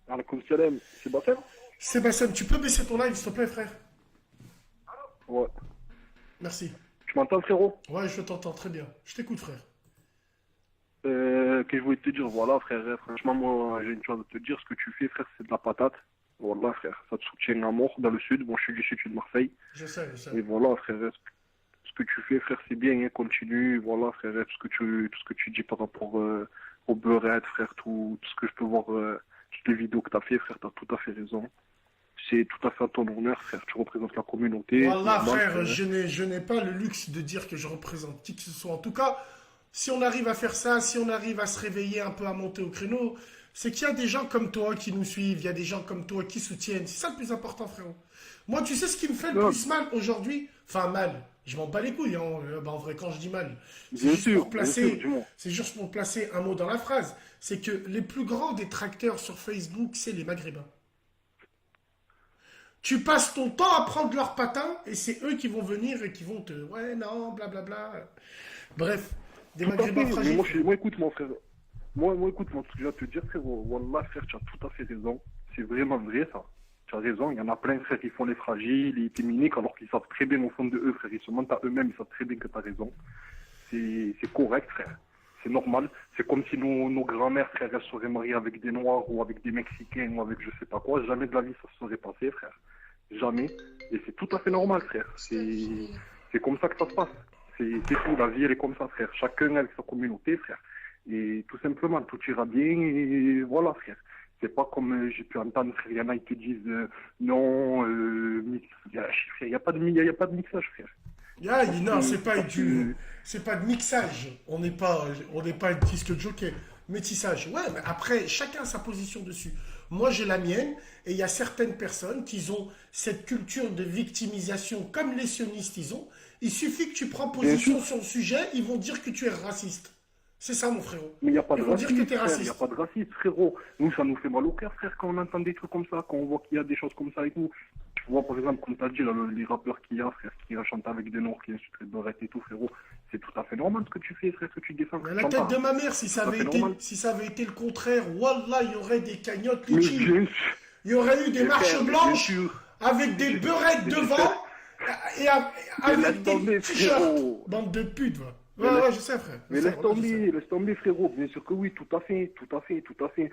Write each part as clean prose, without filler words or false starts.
Alaikum salam. C'est Bassem? Sébastien, tu peux baisser ton live, s'il te plaît, frère? Ouais. Merci. Tu m'entends, frérot? Ouais, je t'entends très bien. Je t'écoute, frère. Que je voulais te dire, voilà, frère. Franchement, moi, j'ai une chose à te dire. Ce que tu fais, frère, c'est de la patate. Voilà, frère. Ça te soutient à mort dans le sud. Bon, je suis du sud de Marseille. Je sais, je sais. Et voilà, frère. Ce que tu fais, frère, c'est bien. Hein, continue. Voilà, frère. Tout ce que tu dis par rapport au beurette, frère. Tout ce que je peux voir, toutes les vidéos que t'as fait, frère. T'as tout à fait raison. C'est tout à fait à ton honneur, frère. Tu représentes la communauté. Voilà, Normal, frère, je n'ai pas le luxe de dire que je représente qui que ce soit. En tout cas, si on arrive à faire ça, si on arrive à se réveiller un peu, à monter au créneau, c'est qu'il y a des gens comme toi qui nous suivent, il y a des gens comme toi qui soutiennent. C'est ça le plus important, frérot. Moi, tu sais ce qui me fait le Non, plus mal aujourd'hui? Enfin, mal. Je m'en bats les couilles, hein. En vrai, quand je dis mal, bien sûr, bien sûr, dis-moi. c'est juste pour placer un mot dans la phrase. C'est que les plus grands détracteurs sur Facebook, c'est les Maghrébins. Tu passes ton temps à prendre leur patin et c'est eux qui vont venir et qui vont te... Ouais, non, blablabla. Bref, des Tout à Maghrébins fait, mais fragiles. moi, écoute, mon frère. Moi, écoute, moi, ce que je vais te dire, frérot, Wallah, frère, tu as tout à fait raison. C'est vraiment vrai, ça. Tu as raison, il y en a plein, frère, qui font les fragiles, les féminiques, alors qu'ils savent très bien au fond de eux, frère. Ils se mentent à eux-mêmes, ils savent très bien que tu as raison. C'est correct, frère. C'est normal. C'est comme si nos grands-mères, frère, elles seraient mariées avec des Noirs ou avec des Mexicains ou avec je sais pas quoi. Jamais de la vie ça se serait passé, frère. Jamais. Et c'est tout à fait normal, frère. C'est comme ça que ça se passe. C'est tout. La vie, elle est comme ça, frère. Chacun avec sa communauté, frère. Et tout simplement, tout ira bien et voilà, frère. C'est pas comme j'ai pu entendre, frère. Il y en a qui te disent non, il y a pas de mixage, frère. Ah, non, Tu- c'est pas de mixage. On n'est pas un disque jockey. Métissage. Ouais, mais après, chacun a sa position dessus. Moi, j'ai la mienne, et il y a certaines personnes qui ont cette culture de victimisation, comme les sionistes, ils ont. Il suffit que tu prends Bien sûr. position sur le sujet, ils vont dire que tu es raciste. C'est ça, mon frérot. Mais il n'y a pas Ils de vont dire que racisme, tu es frère. Il n'y a raciste. pas de racisme, frérot. Nous, ça nous fait mal au cœur, frère, quand on entend des trucs comme ça, quand on voit qu'il y a des choses comme ça avec nous. Tu vois, par exemple, comme tu as dit, là, les rappeurs qu'il y a, frère, qui chantent avec des noirs, qui insultent les beurrettes et tout, frérot. C'est tout à fait normal ce que tu fais, frère, ce que tu défends. Mais Frère, la t'en tête de parles. ma mère, C'est tout à fait normal. si ça avait été le contraire, wallah, il y aurait des cagnottes Mais litchis. bien sûr. Il y aurait eu des Mais marches frère, mais bien blanches sûr. avec des beurrettes Mais devant et Mais avec laisse des tomber, t-shirts. frérot. Bande de putes, va. Mais Ouais, laisse- ouais, je sais, frère. Je Mais sais, voilà, je sais. laisse tomber, frérot. Bien sûr que oui, tout à fait, tout à fait, tout à fait.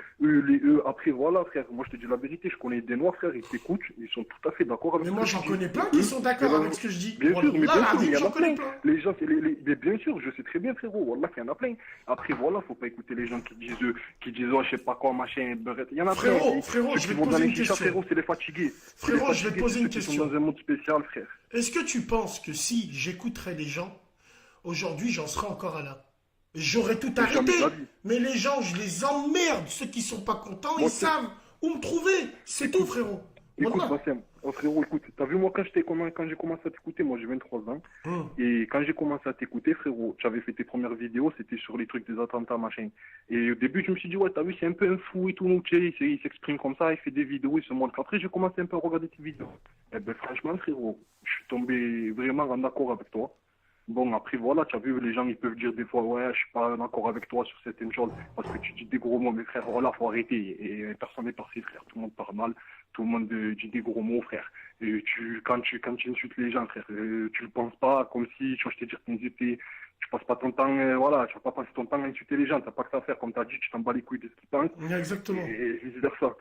Après, voilà, frère. Moi, je te dis la vérité, je connais des noirs, frère, ils t'écoutent, ils sont tout à fait d'accord avec Mais ce moi, que j'en tu connais dis. plein qui Eux, sont d'accord mais avec ce que je dis. bien sûr, mais Wallah, bien sûr, l'azim, il y en j'en a connais plein. plein. Les gens, mais bien sûr, je sais très bien, frérot. Wallah, qu'il y en a plein. Après, voilà, faut pas écouter les gens qui disent, oh, je sais pas quoi, machin, beurrette. Il y en a plein. Frérot, Ceux je qui vais te vont dans poser les une chichas, question. frérot, c'est les fatigués. C'est les Frérot, je vais te fatigués, poser c'est une ceux qui sont question. dans un monde spécial, frère. Est-ce que tu penses que si j'écouterais les gens, aujourd'hui, j'en serais encore là? J'aurais tout Mais jamais arrêté. de la vie. Mais les gens, je les emmerde. Ceux qui sont pas contents, Moi, ils savent où me trouver. C'est tout, frérot. Écoute, Wallah. Bassem, oh, frérot, écoute, t'as vu moi quand j'ai commencé à t'écouter, moi j'ai 23 ans, Hum. et quand j'ai commencé à t'écouter, frérot, tu avais fait tes premières vidéos, c'était sur les trucs des attentats, machin. Et au début, je me suis dit, ouais, t'as vu, c'est un peu un fou et tout, donc, tu sais, il s'exprime comme ça, il fait des vidéos, il se montre. Après, j'ai commencé un peu à regarder tes vidéos. Eh ben, franchement, frérot, je suis tombé vraiment en accord avec toi. Bon, après, voilà, tu as vu, les gens, ils peuvent dire des fois, ouais, je suis pas d'accord avec toi sur certaines choses, parce que tu dis des gros mots, mais frère, voilà, faut arrêter. Et personne n'est parfait, frère. Tout le monde parle mal, tout le monde dit des gros mots, frère. Et quand tu insultes les gens, frère, tu le penses pas comme si, tu vois, je t'ai dit, tu passes pas ton temps, voilà, tu vas pas passer ton temps à insulter les gens, t'as pas que ça à faire, comme t'as dit, tu t'en bats les couilles de ce qu'ils pensent, Exactement. et vice versa.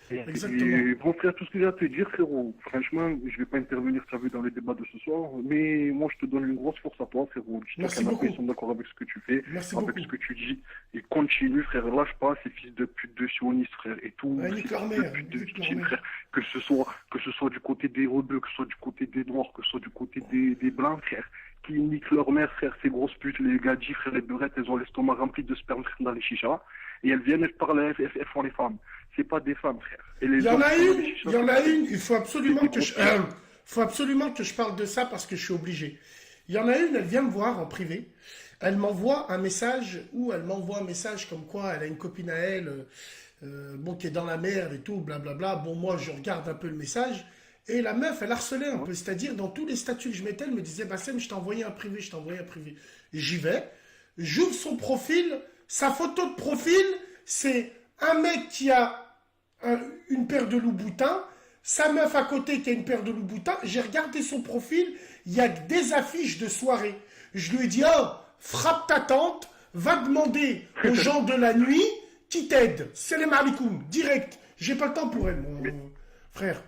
Exactement. Et bon frère, tout ce que j'ai à te dire, frérot, franchement, je vais pas intervenir, tu as vu, dans les débats de ce soir, mais moi je te donne une grosse force à toi, frérot. Merci J'espère beaucoup. qu'ils sont d'accord avec ce que tu fais, Merci avec beaucoup. ce que tu dis, et continue, frère, lâche pas ces fils de pute de sionistes, frère, et tout, Ouais, ces nique fils leur de mère, pute de nique leur victimes, mère. frère, que ce soit du côté des rebeux, que ce soit du côté des noirs, que ce soit du côté des blancs, frère, qui niquent leur mère, frère, ces grosses putes, les gadis, frère, les beurettes, elles ont l'estomac rempli de sperme, frère, dans les chichas, et elles viennent, elles parlent, elles font les femmes. C'est pas des femmes, frère. Et les Il y en hommes a qui sont dans les une, chichas, il y en a frère, une, il faut absolument c'est des que je, grosses faut absolument que je parle de ça parce que je suis obligé. Il y en a une, elle vient me voir en privé. Elle m'envoie un message comme quoi elle a une copine à elle, bon, qui est dans la merde et tout, blablabla. Bon, moi, je regarde un peu le message. Et la meuf, elle harcelait un peu. C'est-à-dire, dans tous les statuts que je mettais, elle me disait, Bassem, je t'ai envoyé un privé, je t'ai envoyé un privé. J'y vais, j'ouvre son profil, sa photo de profil, c'est un mec qui a une paire de Louboutin, sa meuf à côté qui a une paire de Louboutin, j'ai regardé son profil, il y a des affiches de soirée. Je lui ai dit, oh, frappe ta tante, va demander aux gens de la nuit qui t'aident. Salam alaikum, direct. J'ai pas le temps pour elle, mon frère.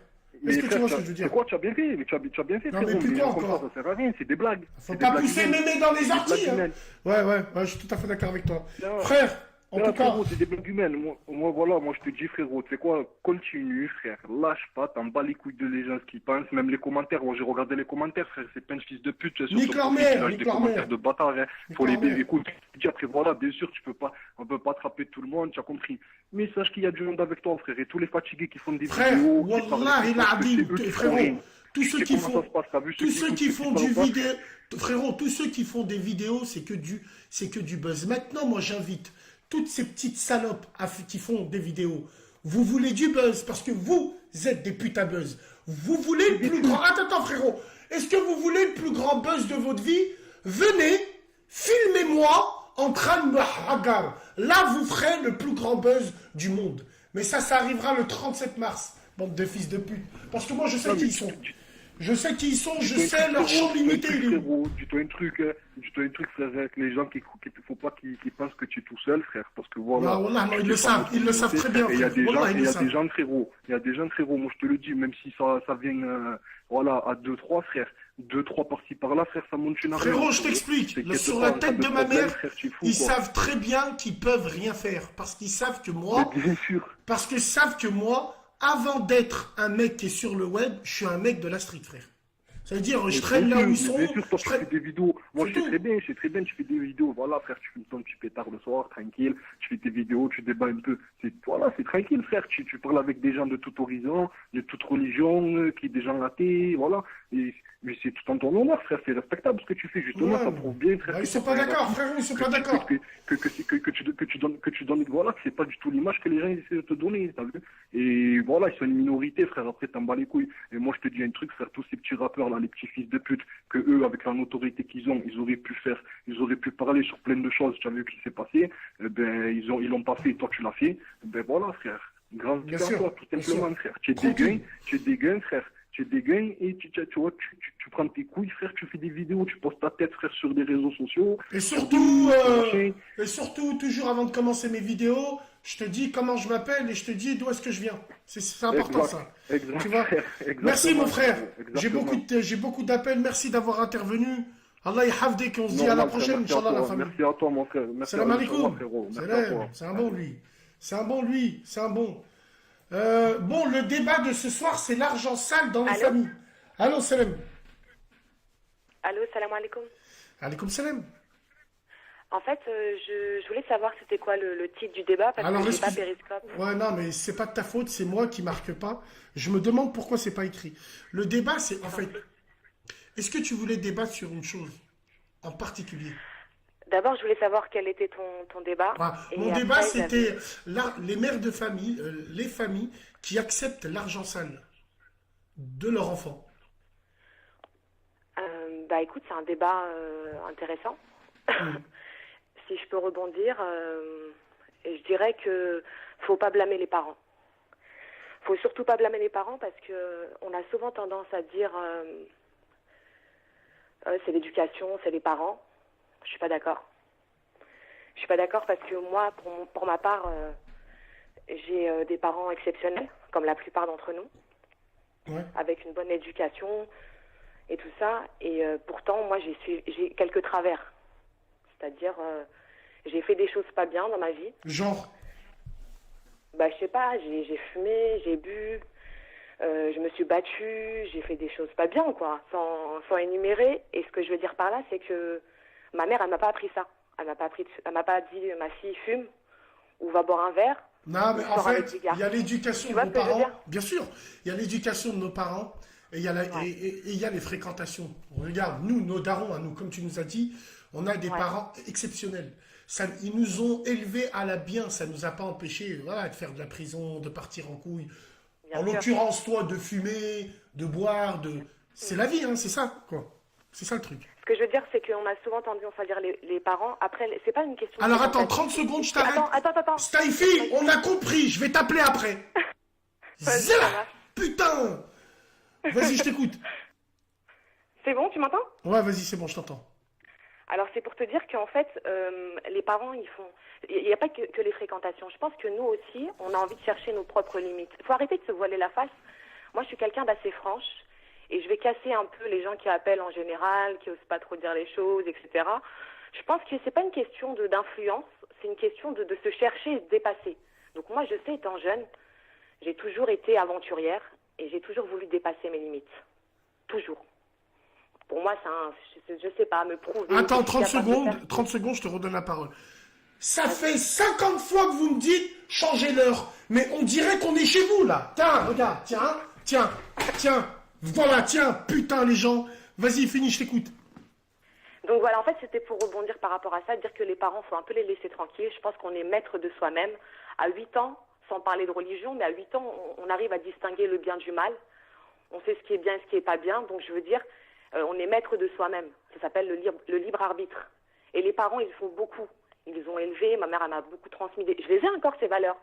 Est-ce que tu vois ce que je veux dire? C'est quoi, tu as bien fait, mais tu as bien fait, non, mais plus quoi encore? Ça sert à rien, c'est des blagues. Faut pas pousser mémé dans les orties. Hein. Ouais, je suis tout à fait d'accord avec toi. Frère, en tout cas... Frérot, c'est des blagues humaines. Moi, je te dis, frérot, tu sais quoi, continue, frère, lâche pas, t'en bats les couilles de les gens qui pensent, même les commentaires. Moi, j'ai regardé les commentaires, frère, c'est plein de fils de pute. Nique leur mère, des commentaires de bâtards, hein. Faut les écoute. Après, voilà, bien sûr, on peut pas attraper tout le monde, tu as compris. Mais sache qu'il y a du monde avec toi, frère, et tous les fatigués qui font des vidéos. Wallah, il a dit, frérot, tous ceux qui font du vidéo, frérot, tous ceux qui font des vidéos, c'est que du buzz. Maintenant, moi, j'invite toutes ces petites salopes qui font des vidéos. Vous voulez du buzz parce que vous êtes des putains buzz. Vous voulez le plus grand... Attends, frérot. Est-ce que vous voulez le plus grand buzz de votre vie? Venez, filmez-moi en train de me hagar. Là, vous ferez le plus grand buzz du monde. Mais ça arrivera le 37 mars, bande de fils de pute. Parce que moi, je sais qui ils sont. Je sais qui ils sont, je sais leur champ limité. Dis-toi un truc, frère, avec les gens faut pas qu'ils pensent que tu es tout seul, frère, parce que voilà. Non, ils le savent très bien. Il y a des gens, frérot, moi je te le dis, même si ça vient, voilà, à 2-3, frère, 2-3 par-ci par-là, frère, ça monte une armée. Frérot, je t'explique, sur la tête de ma mère, ils savent très bien qu'ils peuvent rien faire, parce qu'ils savent que moi, avant d'être un mec qui est sur le web, je suis un mec de la street, frère. Ça veut dire, je traîne là où ils sont. Bien sûr, toi, tu fais des vidéos. Moi, je sais très bien, tu fais des vidéos. Voilà, frère, tu fumes ton petit pétard le soir, tranquille. Tu fais tes vidéos, tu débats un peu. Voilà, c'est tranquille, frère. Tu parles avec des gens de tout horizon, de toute religion, des gens athées, voilà. Mais c'est tout en ton honneur, frère. C'est respectable ce que tu fais, justement. Ça prouve bien, frère. Ils sont pas d'accord, frère, ils sont pas d'accord. Que tu donnes, voilà, que c'est pas du tout l'image que les gens essaient de te donner, t'as vu. Et voilà, ils sont une minorité, frère. Après, t'en bats les couilles. Et moi, je te dis un truc, frère, tous ces petits rappeurs, là, les petits fils de pute, que eux, avec la notoriété qu'ils ont, ils auraient pu parler sur plein de choses. Tu as vu ce qui s'est passé. Ils l'ont pas fait, toi, tu l'as fait. Voilà, frère. Grand toi, tout simplement, frère. Tu es dégain, frère. Tu dégaines et tu prends tes couilles, frère, tu fais des vidéos, tu postes ta tête, frère, sur des réseaux sociaux. Et surtout, toujours avant de commencer mes vidéos, je te dis comment je m'appelle et je te dis d'où est-ce que je viens. C'est important, ça. Exact, tu vois. Merci, mon frère. J'ai beaucoup d'appels. Merci d'avoir intervenu. Allah yahafdik, on se dit à la prochaine, Inch'Allah, la famille. Merci à toi, mon frère. Salam alaikum. C'est un bon, lui. C'est un bon. Bon, le débat de ce soir, c'est l'argent sale dans les familles. Allô, salam. Allô, salam alaikum. Alaikum salam. En fait, je voulais savoir c'était quoi le titre du débat, parce que j'ai pas Périscope. Ouais, non, mais c'est pas de ta faute, c'est moi qui marque pas. Je me demande pourquoi c'est pas écrit. Le débat, c'est en fait... Est-ce que tu voulais débattre sur une chose en particulier? D'abord, je voulais savoir quel était ton débat. Mon débat, c'était les mères de famille, les familles qui acceptent l'argent sale de leur enfant. Écoute, c'est un débat intéressant. Si je peux rebondir, je dirais que faut pas blâmer les parents. Faut surtout pas blâmer les parents parce que on a souvent tendance à dire c'est l'éducation, c'est les parents. Je suis pas d'accord. Je suis pas d'accord parce que moi, pour ma part, j'ai des parents exceptionnels, comme la plupart d'entre nous, avec une bonne éducation et tout ça. Et pourtant, moi, j'ai quelques travers. C'est-à-dire, j'ai fait des choses pas bien dans ma vie. Genre? Je sais pas, j'ai fumé, j'ai bu, je me suis battue, j'ai fait des choses pas bien, quoi, sans énumérer. Et ce que je veux dire par là, c'est que ma mère, elle m'a pas appris ça. Elle m'a pas dit, ma fille fume ou va boire un verre. Non, mais en fait, il y a l'éducation de nos parents. Bien sûr, il y a l'éducation de nos parents et il y a les fréquentations. Regarde, nous, nos darons, à nous, comme tu nous as dit, on a des parents exceptionnels. Ils nous ont élevés à la bien, ça ne nous a pas empêchés de faire de la prison, de partir en couille. En l'occurrence, toi, de fumer, de boire, c'est la vie, hein, c'est ça, quoi. C'est ça le truc. Ce que je veux dire, c'est qu'on a souvent tendance à dire les parents. Après, c'est pas une question... Alors attends, 30 secondes, je t'arrête. Attends. Staifi, on a compris, je vais t'appeler après. Vas-y, Zéla ça marche. Putain. Vas-y, je t'écoute. C'est bon, tu m'entends? Ouais, vas-y, c'est bon, je t'entends. Alors, c'est pour te dire qu'en fait, les parents, ils font... Il n'y a pas que les fréquentations. Je pense que nous aussi, on a envie de chercher nos propres limites. Il faut arrêter de se voiler la face. Moi, je suis quelqu'un d'assez franche et je vais casser un peu les gens qui appellent en général, qui osent pas trop dire les choses, etc. Je pense que c'est pas une question d'influence, c'est une question de se chercher et de se dépasser. Donc moi, je sais, étant jeune, j'ai toujours été aventurière et j'ai toujours voulu dépasser mes limites. Toujours. Pour moi, je sais pas, me prouver. Attends, que je suis capable de faire. 30 secondes, je te redonne la parole. Ça fait 50 fois que vous me dites changez l'heure. Mais on dirait qu'on est chez vous, là. Tiens, regarde, tiens. Voilà, tiens, putain, les gens. Vas-y, finis, je t'écoute. Donc voilà, en fait, c'était pour rebondir par rapport à ça, dire que les parents, faut un peu les laisser tranquilles. Je pense qu'on est maître de soi-même. À 8 ans, sans parler de religion, mais à 8 ans, on arrive à distinguer le bien du mal. On sait ce qui est bien et ce qui est pas bien. Donc je veux dire, on est maître de soi-même. Ça s'appelle le libre arbitre. Et les parents, ils font beaucoup. Ils les ont élevés. Ma mère, elle m'a beaucoup transmis. Je les ai encore, ces valeurs.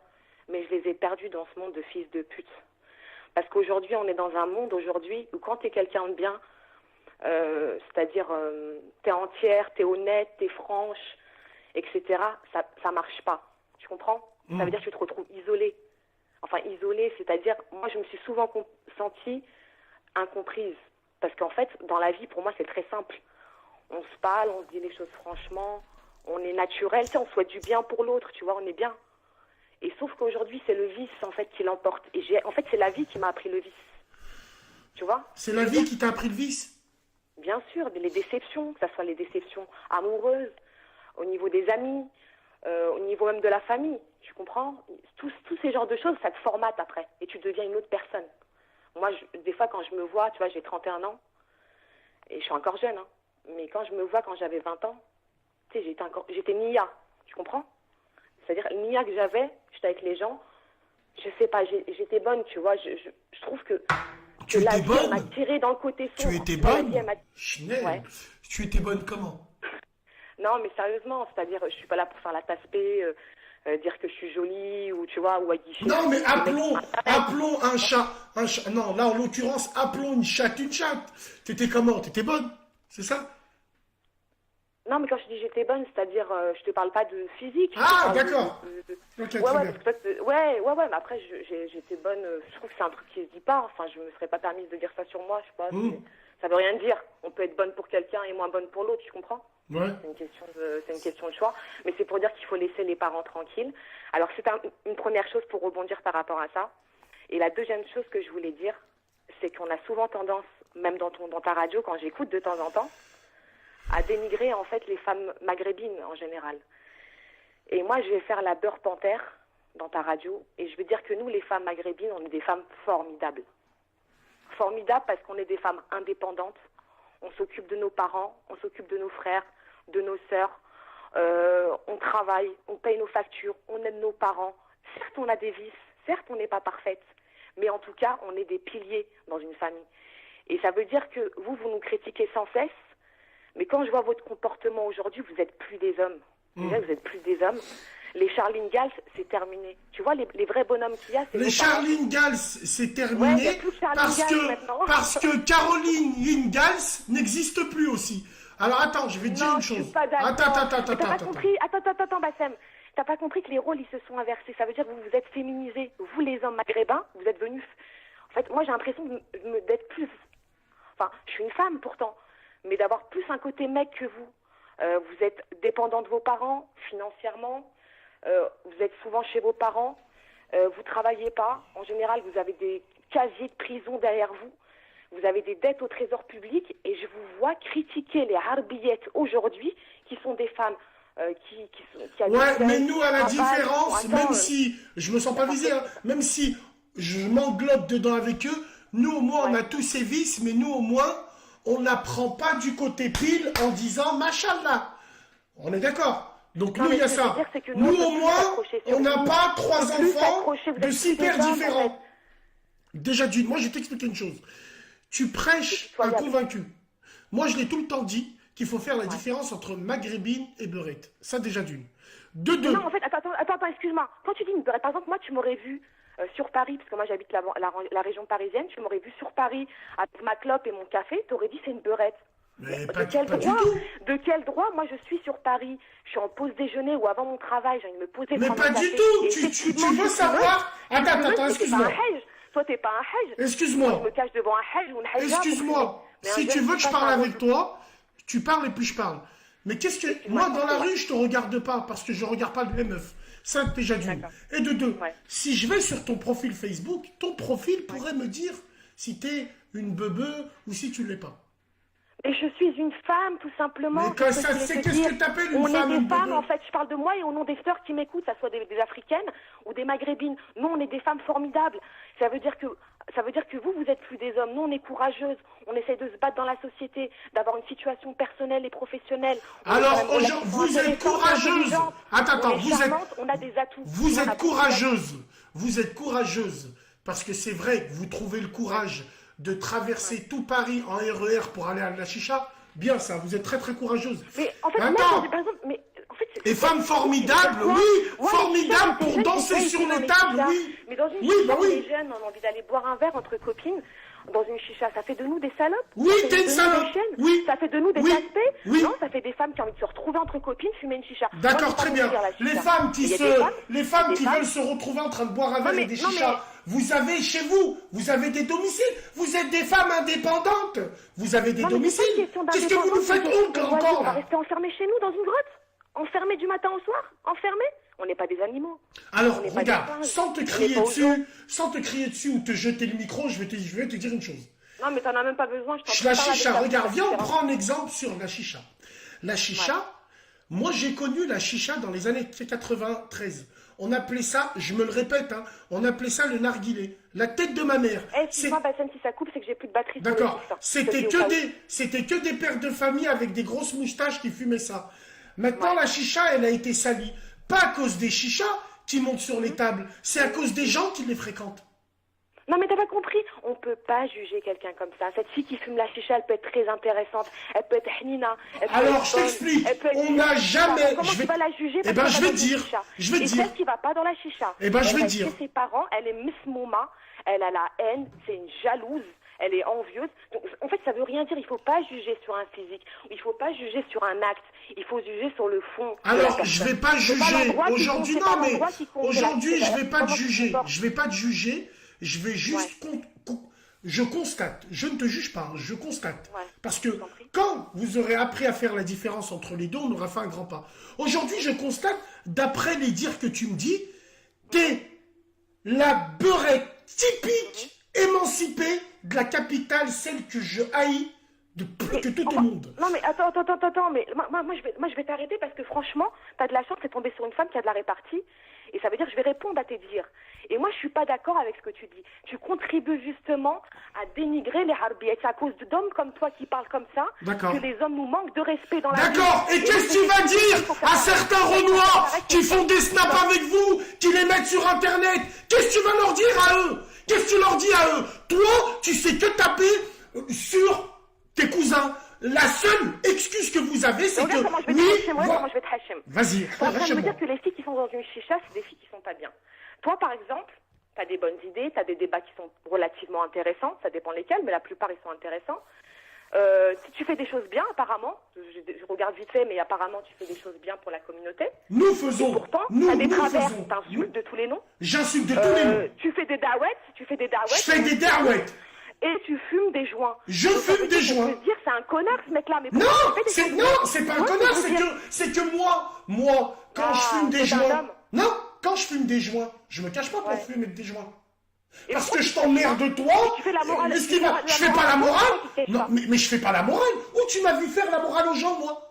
Mais je les ai perdues dans ce monde de fils de pute. Parce qu'aujourd'hui, on est dans un monde aujourd'hui où quand tu es quelqu'un de bien, c'est-à-dire t'es entière, t'es honnête, t'es franche, etc., ça marche pas. Tu comprends? Ça veut dire que tu te retrouves isolée. Enfin, isolée, c'est-à-dire, moi, je me suis souvent sentie incomprise. Parce qu'en fait, dans la vie, pour moi, c'est très simple. On se parle, on se dit les choses franchement, on est naturel, tu sais, on souhaite du bien pour l'autre, tu vois, on est bien. Et sauf qu'aujourd'hui, c'est le vice, en fait, qui l'emporte. Et en fait, c'est la vie qui m'a appris le vice. Tu vois? C'est la vie qui t'a appris le vice? Bien sûr, les déceptions, que ce soit les déceptions amoureuses, au niveau des amis, au niveau même de la famille, tu comprends? Tous ces genres de choses, ça te formate après. Et tu deviens une autre personne. Moi, des fois, quand je me vois, tu vois, j'ai 31 ans, et je suis encore jeune, hein, mais quand je me vois quand j'avais 20 ans, tu sais, j'étais Nia, tu comprends? C'est-à-dire, Nia que j'étais avec les gens, je sais pas, j'étais bonne, tu vois, je trouve que la vie, elle m'a tirée dans le côté sombre. Tu étais bonne? Chinelle. Ouais. Tu étais bonne comment? Non, mais sérieusement, c'est-à-dire, je suis pas là pour faire la tasse-paix, dire que je suis jolie, ou tu vois, ou à guichet. Non, mais appelons un chat. Non, là, en l'occurrence, appelons une chatte une chatte. T'étais comment? T'étais bonne? C'est ça? Non, mais quand je dis j'étais bonne, c'est-à-dire, je te parle pas de physique. Ah, d'accord. Okay, ouais, mais après, j'étais bonne, je trouve que c'est un truc qui se dit pas, enfin, je me serais pas permise de dire ça sur moi, je sais pas, ça veut rien dire. On peut être bonne pour quelqu'un et moins bonne pour l'autre, tu comprends? Ouais. C'est une question de choix, mais c'est pour dire qu'il faut laisser les parents tranquilles. Alors, c'est une première chose pour rebondir par rapport à ça. Et la deuxième chose que je voulais dire, c'est qu'on a souvent tendance, même dans ta radio, quand j'écoute de temps en temps, à dénigrer en fait les femmes maghrébines en général. Et moi, je vais faire la beurre panthère dans ta radio, et je veux dire que nous, les femmes maghrébines, on est des femmes formidables. Formidables parce qu'on est des femmes indépendantes, on s'occupe de nos parents, on s'occupe de nos frères, de nos sœurs, on travaille, on paye nos factures, on aide nos parents. Certes, on a des vices, certes, on n'est pas parfaite, mais en tout cas, on est des piliers dans une famille. Et ça veut dire que vous nous critiquez sans cesse, mais quand je vois votre comportement aujourd'hui, vous n'êtes plus des hommes. Déjà, vous n'êtes plus des hommes. Les Charles Ingalls, c'est terminé. Tu vois, les vrais bonhommes qu'il y a, c'est les Charles Ingalls, c'est terminé parce que Caroline Ingalls n'existe plus aussi. Alors attends, je vais te dire une chose. Attends, Bassem. T'as pas compris que les rôles, ils se sont inversés. Ça veut dire que vous vous êtes féminisés. Vous, les hommes maghrébins, vous êtes venus... En fait, moi, j'ai l'impression d'être plus... Enfin, je suis une femme, pourtant. Mais d'avoir plus un côté mec que vous. Vous êtes dépendant de vos parents, financièrement. Vous êtes souvent chez vos parents. Vous travaillez pas. En général, vous avez des casiers de prison derrière vous. Vous avez des dettes au trésor public. Et je vous vois critiquer les harbillettes aujourd'hui, qui sont des femmes... Ouais, mais nous, à la différence, même si je me sens pas visé, hein, même si je m'englobe dedans avec eux, nous au moins on a tous ces vices, mais nous au moins on n'apprend pas du côté pile en disant machallah. On est d'accord? Donc nous il y a ça. Nous au moins on n'a pas 3 enfants de si pères différents. Déjà d'une, moi je vais t'expliquer une chose. Tu prêches un convaincu. Moi je l'ai tout le temps dit. Qu'il faut faire la différence entre maghrébine et beurette. Ça, déjà d'une. De deux. Non, en fait, attends, excuse-moi. Quand tu dis une beurette, par exemple, moi, tu m'aurais vu sur Paris, parce que moi j'habite la région parisienne, tu m'aurais vu sur Paris avec ma clope et mon café, t'aurais dit c'est une beurette. Mais De quel droit moi je suis sur Paris, je suis en pause déjeuner ou avant mon travail, j'ai envie de me poser. Mais pas du tout. Tu veux savoir? Attends, excuse-moi. Toi t'es pas un hajj. Excuse-moi. Je me cache devant un hajj ou une hajja. Excuse-moi. Si tu veux que je parle avec toi, tu parles et puis je parle. Mais qu'est-ce que moi dans la rue je te regarde pas parce que je regarde pas les meufs. Ça déjà d'une. Et de deux. Si je vais sur ton profil Facebook, ton profil pourrait me dire si t'es une beubeu ou si tu l'es pas. Et je suis une femme, tout simplement. Mais qu'est-ce que t'appelles une femme? On est des femmes, en fait. Je parle de moi et au nom des sœurs qui m'écoutent, ça soit des Africaines ou des Maghrébines. Nous, on est des femmes formidables. Ça veut dire que vous êtes plus des hommes. Nous, on est courageuses. On essaie de se battre dans la société, d'avoir une situation personnelle et professionnelle. Alors, vous êtes courageuse. Attends, on a des atouts. Vous êtes courageuse. Vous êtes courageuse. Parce que c'est vrai que vous trouvez le courage de traverser tout Paris en RER pour aller à la chicha. Bien ça, vous êtes très très courageuse. Mais en fait, attends. par exemple, Et femme formidable, oui, formidable pour danser sur les tables, oui. Mais dans une chicha, les jeunes ont envie d'aller boire un verre entre copines. Dans une chicha, ça fait de nous des salopes. Oui, t'es une salope. Oui. Ça fait de nous des aspects. Oui. Non, ça fait des femmes qui ont envie de se retrouver entre copines, fumer une chicha. D'accord, très bien. Les femmes qui veulent se retrouver en train de boire un verre et des chichas. Vous avez chez vous, vous avez des domiciles. Vous êtes des femmes indépendantes. Vous avez des domiciles. Qu'est-ce que vous nous faites honte encore? On va rester enfermés chez nous dans une grotte. Enfermés du matin au soir. Enfermés. On n'est pas des animaux. Alors, regarde, sans te crier dessus ou te jeter le micro, je vais te dire une chose. Non, mais t'en as même pas besoin. La chicha, regarde, viens, on prend un exemple sur la chicha. La chicha, moi j'ai connu la chicha dans les années 93. On appelait ça, je me le répète, on appelait ça le narguilé. La tête de ma mère. Excuse-moi, Bassem, si ça coupe, c'est que j'ai plus de batterie. D'accord. C'était que des pères de famille avec des grosses moustaches qui fumaient ça. Maintenant, la chicha, elle a été salie. Pas à cause des chichas qui montent sur les tables, c'est à cause des gens qui les fréquentent. Non mais t'as pas compris, on peut pas juger quelqu'un comme ça. Cette fille qui fume la chicha, elle peut être très intéressante, elle peut être hnina. Alors je t'explique, on n'a jamais... Comment tu vas la juger? Eh ben je vais dire, Et celle qui va pas dans la chicha, eh ben je vais dire. Ses parents, elle est mismouma, elle a la haine, c'est une jalouse. Elle est envieuse. Donc, en fait, ça veut rien dire. Il faut pas juger sur un physique. Il faut pas juger sur un acte. Il faut juger sur le fond. Alors, je vais pas juger. Aujourd'hui, non, mais aujourd'hui, je vais pas te juger. Je vais pas te juger. Je vais juste... Je constate. Je ne te juge pas. Je constate. Parce que quand vous aurez appris à faire la différence entre les deux, on aura fait un grand pas. Aujourd'hui, je constate, d'après les dires que tu me dis, t'es la beurette typique émancipée de la capitale, celle que je haïs de plus que tout au monde. Non mais attends, mais moi je vais t'arrêter parce que franchement, t'as de la chance, t'es tombé sur une femme qui a de la répartie, et ça veut dire que je vais répondre à tes dires. Et moi je suis pas d'accord avec ce que tu dis. Tu contribues justement à dénigrer les harbiettes. C'est à cause d'hommes comme toi qui parlent comme ça que les hommes nous manquent de respect dans la vie. D'accord, et qu'est-ce que tu vas dire à certains Renois qui font des snaps avec vous, qui les mettent sur internet? Qu'est-ce que tu vas leur dire à eux? Qu'est-ce que tu leur dis à eux? Toi, tu sais que taper sur tes cousins. La seule excuse que vous avez, c'est que... Comment je vais te hachem. Vas-y, en train de me dire que les filles qui sont dans une chicha, c'est des filles qui sont pas bien. Toi, par exemple, tu as des bonnes idées, tu as des débats qui sont relativement intéressants, ça dépend lesquels, mais la plupart, ils sont intéressants. Tu fais des choses bien, apparemment. Je regarde vite fait, mais apparemment, tu fais des choses bien pour la communauté. Nous faisons. Et pourtant, tu as des travers, t'insultes de tous les noms. J'insulte de tous les noms. Tu fais des daouettes, Je fais des daouettes. Et tu fumes des joints. Je fume des joints. Je veux dire, c'est un connard, ce mec-là. Mais non, c'est pas un connard, c'est que moi, quand je fume des joints... Non, quand je fume des joints, je me cache pas pour fumer des joints. Parce que je t'emmerde toi. Tu fais la morale. Je fais pas la morale. Non, mais je fais pas la morale. Où tu m'as vu faire la morale aux gens, moi?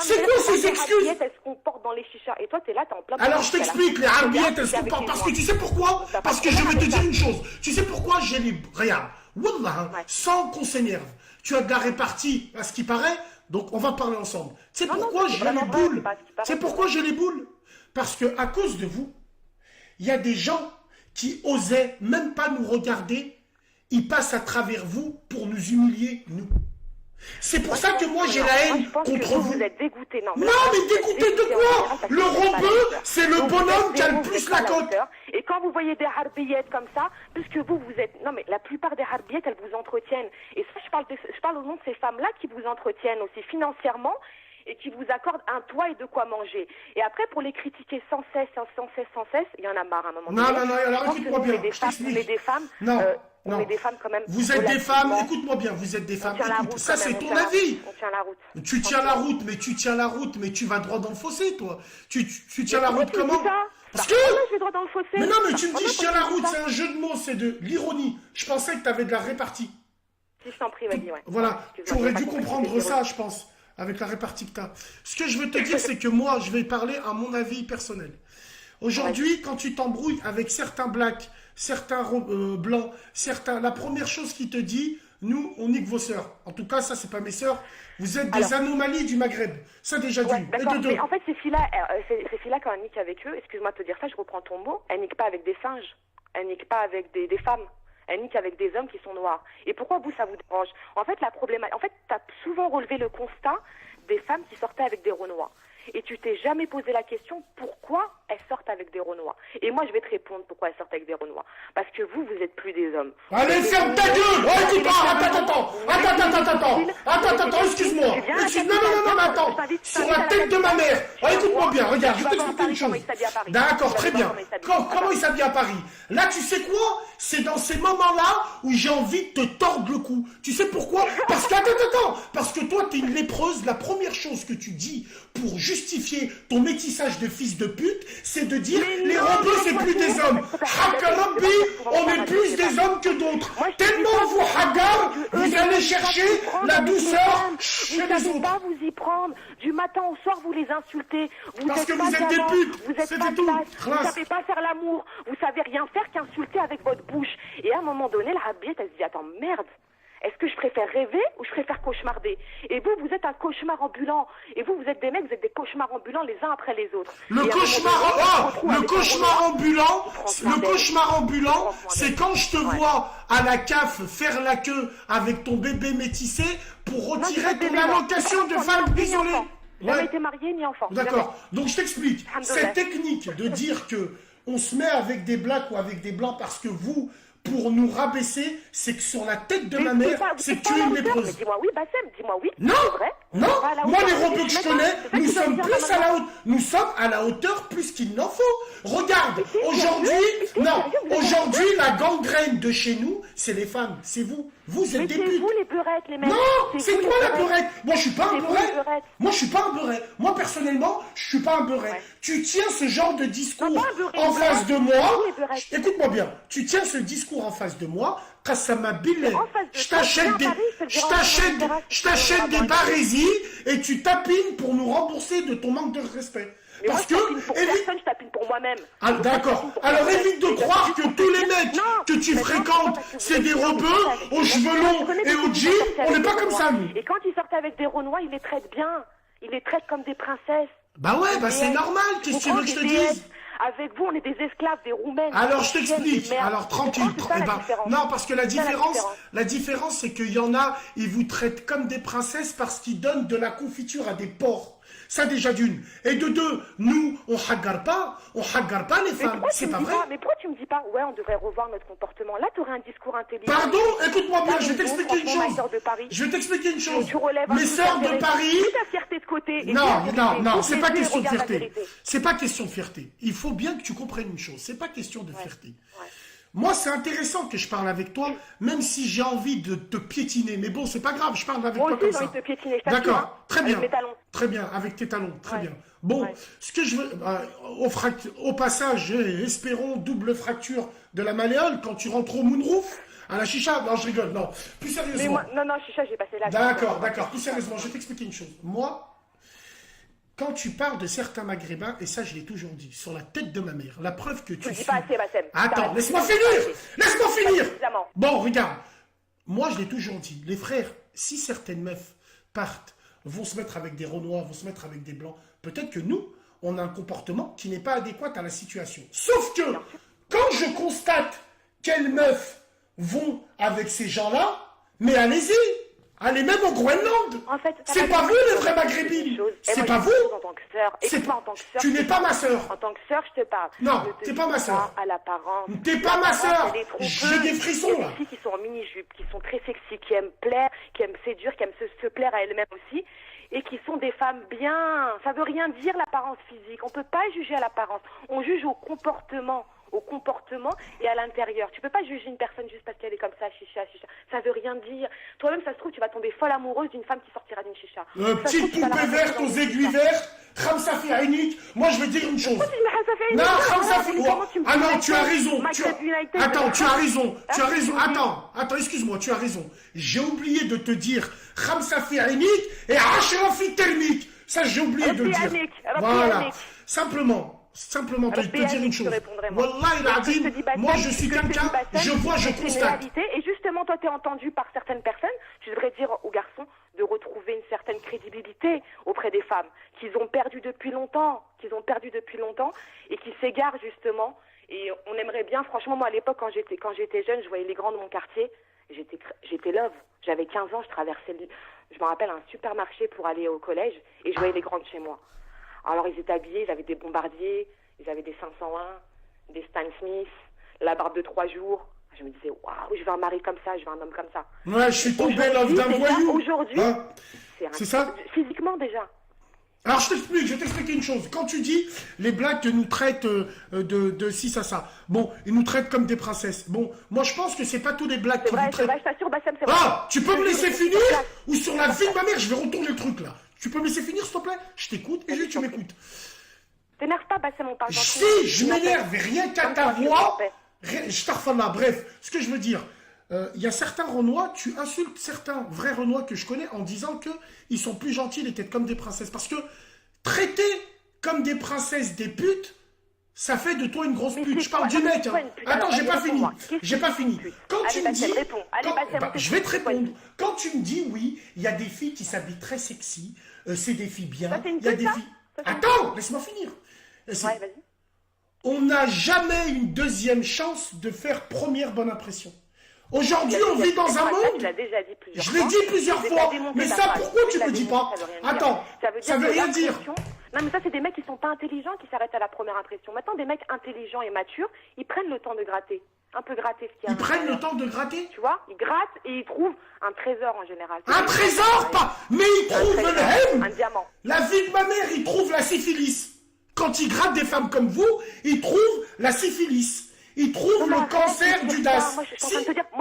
C'est quoi ces excuses? Elles se comportent dans les chichas. Et toi, t'es là, t'es en plein... Alors, je t'explique, les harbiettes, elles se comportent. Parce que tu sais pourquoi? Parce que je vais te dire une chose. Tu sais pourquoi j'ai les... Regarde, Wallah, sans qu'on s'énerve. Tu as de la répartie, à ce qui paraît, donc on va parler ensemble. C'est pourquoi j'ai les boules. C'est pourquoi j'ai les boules. Parce que à cause de vous, il y a des gens qui osaient même pas nous regarder. Ils passent à travers vous pour nous humilier, nous. C'est pour ça que moi j'ai la haine contre vous. Vous êtes dégoûté. Non, mais dégoûté de quoi? Le rebeu, c'est le bonhomme qui a le plus la cote. Et quand vous voyez des harbillettes comme ça, puisque vous êtes... Non, mais la plupart des harbillettes, elles vous entretiennent. Et ça, je parle au nom de ces femmes-là qui vous entretiennent aussi financièrement et qui vous accordent un toit et de quoi manger. Et après, pour les critiquer sans cesse, il y en a marre à un moment donné. Non, alors écoute-moi bien. On est des femmes... Non. On est des femmes quand même. Vous êtes des femmes, écoute-moi bien, vous êtes des femmes. Écoute, ça c'est ton avis. On tient la route. Tu tiens la route, mais tu vas droit dans le fossé, toi. Tu tiens la route comment? Parce que... je vais droit dans le fossé. Mais non, mais tu me dis je tiens la route, c'est un jeu de mots, c'est de l'ironie. Je pensais que tu avais de la répartie. Si je t'en prie, vas-y, ouais. Voilà, tu aurais dû comprendre ça, je pense, avec la répartie que tu as. Ce que je veux te dire, c'est que moi, je vais parler à mon avis personnel. Aujourd'hui, quand tu t'embrouilles avec certains blacks, certains blancs, la première chose qui te dit, nous, on nique vos sœurs. En tout cas, ça, c'est pas mes sœurs. Vous êtes des anomalies du Maghreb. Ça, déjà d'une. Et de deux. Mais en fait, ces filles-là, quand elles niquent avec eux, excuse-moi de te dire ça, je reprends ton mot, elles niquent pas avec des singes. Elles niquent pas avec des femmes. Elles niquent avec des hommes qui sont noirs. Et pourquoi vous, ça vous dérange? En fait, tu as souvent relevé le constat des femmes qui sortaient avec des Renois. Et tu t'es jamais posé la question pourquoi elles sortent avec des Renois. Et moi, je vais te répondre pourquoi elles sortent avec des Renois. Parce que vous êtes plus des hommes. Allez, ferme ta gueule! Oh, écoute attends, excuse-moi. Non, attends. Sur la tête de ma mère. Oh, écoute-moi bien, regarde, je vais t'expliquer une chose. D'accord, très bien. Comment il s'habille à Paris? Là, tu sais quoi? C'est dans ces moments-là où j'ai envie de te tordre le cou. Tu sais pourquoi? Parce que, parce que toi, t'es une lépreuse. La première chose que tu dis pour justifier ton métissage de fils de pute, c'est de dire les rebeux, c'est plus des hommes. Hakarabi, on est plus des hommes que d'autres. Tellement vous, Hagar, vous allez chercher la douceur chez les autres. Vous ne savez pas vous y prendre. Du matin au soir, vous les insultez. Parce que vous êtes des putes. Vous êtes pas classe. Vous ne savez pas faire l'amour. Vous savez rien faire qu'insulter avec votre bouche. Et à un moment donné, la rabiette, elle se dit, attends, merde. Est-ce que je préfère rêver ou je préfère cauchemarder? Et vous êtes un cauchemar ambulant. Et vous êtes des mecs, vous êtes des cauchemars ambulants les uns après les autres. Le cauchemar ambulant, c'est quand je te vois à la CAF faire la queue avec ton bébé métissé pour retirer ton allocation de femme isolée. Jamais été marié ni enfant. D'accord. Donc je t'explique. Cette technique de dire que on se met avec des blacks ou avec des blancs parce que vous, pour nous rabaisser, c'est que sur la tête de ma mère, c'est que tu es une lépreuse. Dis-moi oui, Bassem, dis-moi oui. Non, moi les rebeux que je connais, nous sommes plus à la hauteur. Nous sommes à la hauteur plus qu'il n'en faut. Regarde, aujourd'hui, la gangrène de chez nous, c'est les femmes, c'est vous. Vous êtes des putes. C'est vous les beurettes, les mecs. Non, c'est toi la beurette. Moi, je suis pas un beurette. Moi, personnellement, je suis pas un beurette. Ouais. Tu tiens ce genre de discours en face de moi. Écoute-moi bien. Tu tiens ce discours en face de moi. Kassama Billet. Je t'achète des barésies et tu tapines pour nous rembourser de ton manque de respect. Mais parce que je tapine pour moi-même. Ah, d'accord. Alors évite de croire que tous les mecs que tu fréquentes, c'est des rebeux aux cheveux longs et au jean. On n'est pas comme ça, nous. Et quand ils sortent avec des Renois, ils les traitent bien. Ils les traitent comme des princesses. Bah ouais, c'est normal. Qu'est-ce que tu veux que je te dise? Avec vous, on est des esclaves, des Roumaines. Alors je t'explique. Alors tranquille. Non, parce que la différence, c'est qu'il y en a, ils vous traitent comme des princesses parce qu'ils donnent de la confiture à des porcs. Ça déjà d'une. Et de deux, nous, on hagarre pas les femmes. C'est pas vrai. Mais pourquoi tu me dis pas, ouais, on devrait revoir notre comportement? Là, tu aurais un discours intelligent. Pardon, écoute-moi bien, je vais t'expliquer une chose. Mes sœurs de Paris. Mets ta fierté de côté. Non, c'est pas question de fierté. C'est pas question de fierté. Il faut bien que tu comprennes une chose. C'est pas question de fierté. Moi, c'est intéressant que je parle avec toi, même si j'ai envie de te piétiner. Mais bon, c'est pas grave, je parle avec toi comme ça. D'accord, très bien. Très bien, avec tes talons, très bien. Bon, ce que je veux, au passage, espérons double fracture de la malléole quand tu rentres au Moonroof, à la chicha. Non, je rigole, non. Plus sérieusement. Non, chicha, j'ai passé la. D'accord. Plus sérieusement, je vais t'expliquer une chose. Moi, quand tu parles de certains maghrébins, et ça je l'ai toujours dit, sur la tête de ma mère, la preuve que tu... dis pas assez, Bassem. Attends, laisse-moi finir. Bon, regarde, moi je l'ai toujours dit, les frères, si certaines meufs partent, vont se mettre avec des Renois, vont se mettre avec des Blancs, peut-être que nous, on a un comportement qui n'est pas adéquat à la situation. Sauf que, quand je constate quelles meufs vont avec ces gens-là, mais allez-y, Allez, même au Groenland. En fait, c'est pas vous les vrais maghrébines. C'est pas vous. En tant que sœur. Écoute-moi, en tant que sœur. Tu n'es pas ma sœur. En tant que sœur, je te parle. Non, t'es pas ma sœur. À l'apparence. T'es pas ma sœur. J'ai des frissons là. Il y a des filles qui sont en mini-jupe, qui sont très sexy, qui aiment plaire, qui aiment séduire, qui aiment se plaire à elles-mêmes aussi. Et qui sont des femmes bien. Ça veut rien dire l'apparence physique. On peut pas juger à l'apparence. On juge au comportement et à l'intérieur. Tu peux pas juger une personne juste parce qu'elle est comme ça, chicha. Ça veut rien dire. Toi-même, ça se trouve, tu vas tomber folle amoureuse d'une femme qui sortira d'une chicha. Petite poupée verte aux aiguilles vertes, Khamsa fi Aïnik. Moi, je vais dire une chose. Non, Khamsa fi. Ah non, tu as raison. Attends, tu as raison. Tu as raison. Attends, excuse-moi, tu as raison. J'ai oublié de te dire Khamsa fi Aïnik et Ashra fi Thermique. Ça, j'ai oublié de le dire. Voilà. Simplement te dire une chose. Wallah, il a dit, moi je suis quelqu'un, je vois, je constate. Et justement, toi, tu es entendu par certaines personnes, tu devrais dire aux garçons de retrouver une certaine crédibilité auprès des femmes qu'ils ont perdu depuis longtemps, et qui s'égarent justement. Et on aimerait bien, franchement, moi à l'époque, quand j'étais jeune, je voyais les grands de mon quartier, j'étais love. J'avais 15 ans, je traversais, je me rappelle, un supermarché pour aller au collège, et je voyais les grands de chez moi. Alors, ils étaient habillés, ils avaient des bombardiers, ils avaient des 501, des Stan Smith, la barbe de 3 jours. Je me disais, waouh, je veux un mari comme ça, je veux un homme comme ça. Ouais, je suis tombé love d'un voyou. Aujourd'hui, c'est ça. Physiquement déjà. Alors, je vais t'expliquer une chose. Quand tu dis, les blacks nous traitent de ci, ça. Bon, ils nous traitent comme des princesses. Bon, moi, je pense que c'est pas tous les blacks qui nous traitent. C'est vrai, je t'assure, Bassem, c'est vrai. Ah, tu peux me laisser finir? Ou sur la vie de ma mère, je vais retourner le truc, là. Tu peux me laisser finir, s'il te plaît? Je t'écoute et tu m'écoutes. T'énerve pas, Bassem, on parle. Si, je m'énerve, rien qu'à ta voix. Je t'arfane là, bref. Ce que je veux dire, il y a certains Renois, tu insultes certains vrais Renois que je connais en disant qu'ils sont plus gentils, les têtes comme des princesses. Parce que traiter comme des princesses des putes, ça fait de toi une grosse pute. Je parle du mec. Hein. Attends, j'ai pas fini. Quand tu me dis... je vais te répondre. Quand tu me dis, oui, il y a des filles qui s'habillent très sexy, c'est des filles bien, il y a des filles... Attends, laisse-moi finir. On n'a jamais une deuxième chance de faire première bonne impression. Aujourd'hui, on vit dans un monde... Je l'ai dit plusieurs fois. Mais ça, pourquoi tu ne me dis pas? Attends, ça veut rien dire. Non, mais ça, c'est des mecs qui sont pas intelligents, qui s'arrêtent à la première impression. Maintenant, des mecs intelligents et matures, ils prennent le temps de gratter. Un peu gratter ce qu'il y a. Ils prennent le temps de gratter? Tu vois, ils grattent et ils trouvent un trésor en général. Un trésor, pas. Mais ils trouvent le un diamant. La vie de ma mère, ils trouvent la syphilis. Quand ils grattent des femmes comme vous, ils trouvent la syphilis. Ils trouvent le cancer du DAS. Moi, je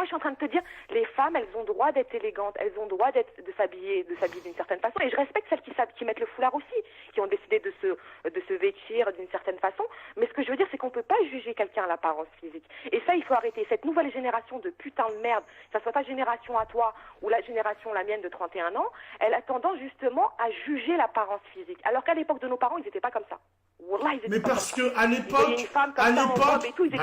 suis en train de te dire, les femmes, elles ont droit d'être élégantes, elles ont droit de s'habiller d'une certaine façon. Et je respecte celles qui mettent le foulard aussi, qui ont décidé de se vêtir d'une certaine façon. Mais ce que je veux dire, c'est qu'on ne peut pas juger quelqu'un à l'apparence physique. Et ça, il faut arrêter. Cette nouvelle génération de putain de merde, que ça soit ta génération à toi ou la mienne de 31 ans, elle a tendance justement à juger l'apparence physique. Alors qu'à l'époque de nos parents, ils n'étaient pas comme ça. Mais parce que à l'époque,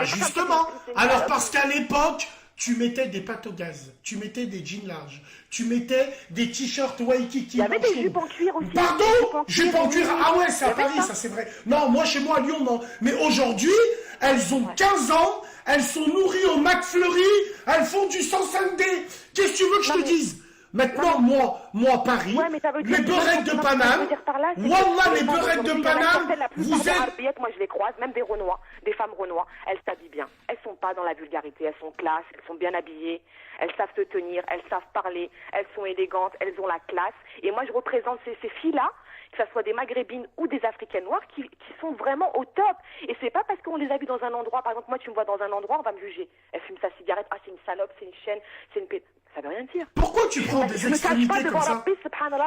justement, alors parce qu'à l'époque, tu mettais des pâtes au gaz, tu mettais des jeans larges, tu mettais des t-shirts Waikiki. Il y avait des jupes en cuir aussi. Pardon, jupes en cuir. Ah ouais, c'est à Paris, ça c'est vrai. Non, moi chez moi à Lyon, non. Mais aujourd'hui, elles ont 15 ans, elles sont nourries au McFlurry, elles font du 105D. Qu'est-ce que tu veux que je te dise? Maintenant, moi, Paris, les beurrettes de Paname, Wallah, les beurrettes de Paname, vous êtes... Moi, je les croise, même des Renois, des femmes Renois, elles s'habillent bien. Elles sont pas dans la vulgarité, elles sont classe, elles sont bien habillées, elles savent se tenir, elles savent parler, elles sont élégantes, elles ont la classe. Et moi, je représente ces filles-là, que ce soit des maghrébines ou des africaines noires, qui sont vraiment au top. Et c'est pas parce qu'on les a vues dans un endroit, par exemple, moi, tu me vois dans un endroit, on va me juger. Elle fume sa cigarette, c'est une salope, c'est une chaîne, c'est une... Ça veut rien dire. Pourquoi tu prends des extrémités comme ça?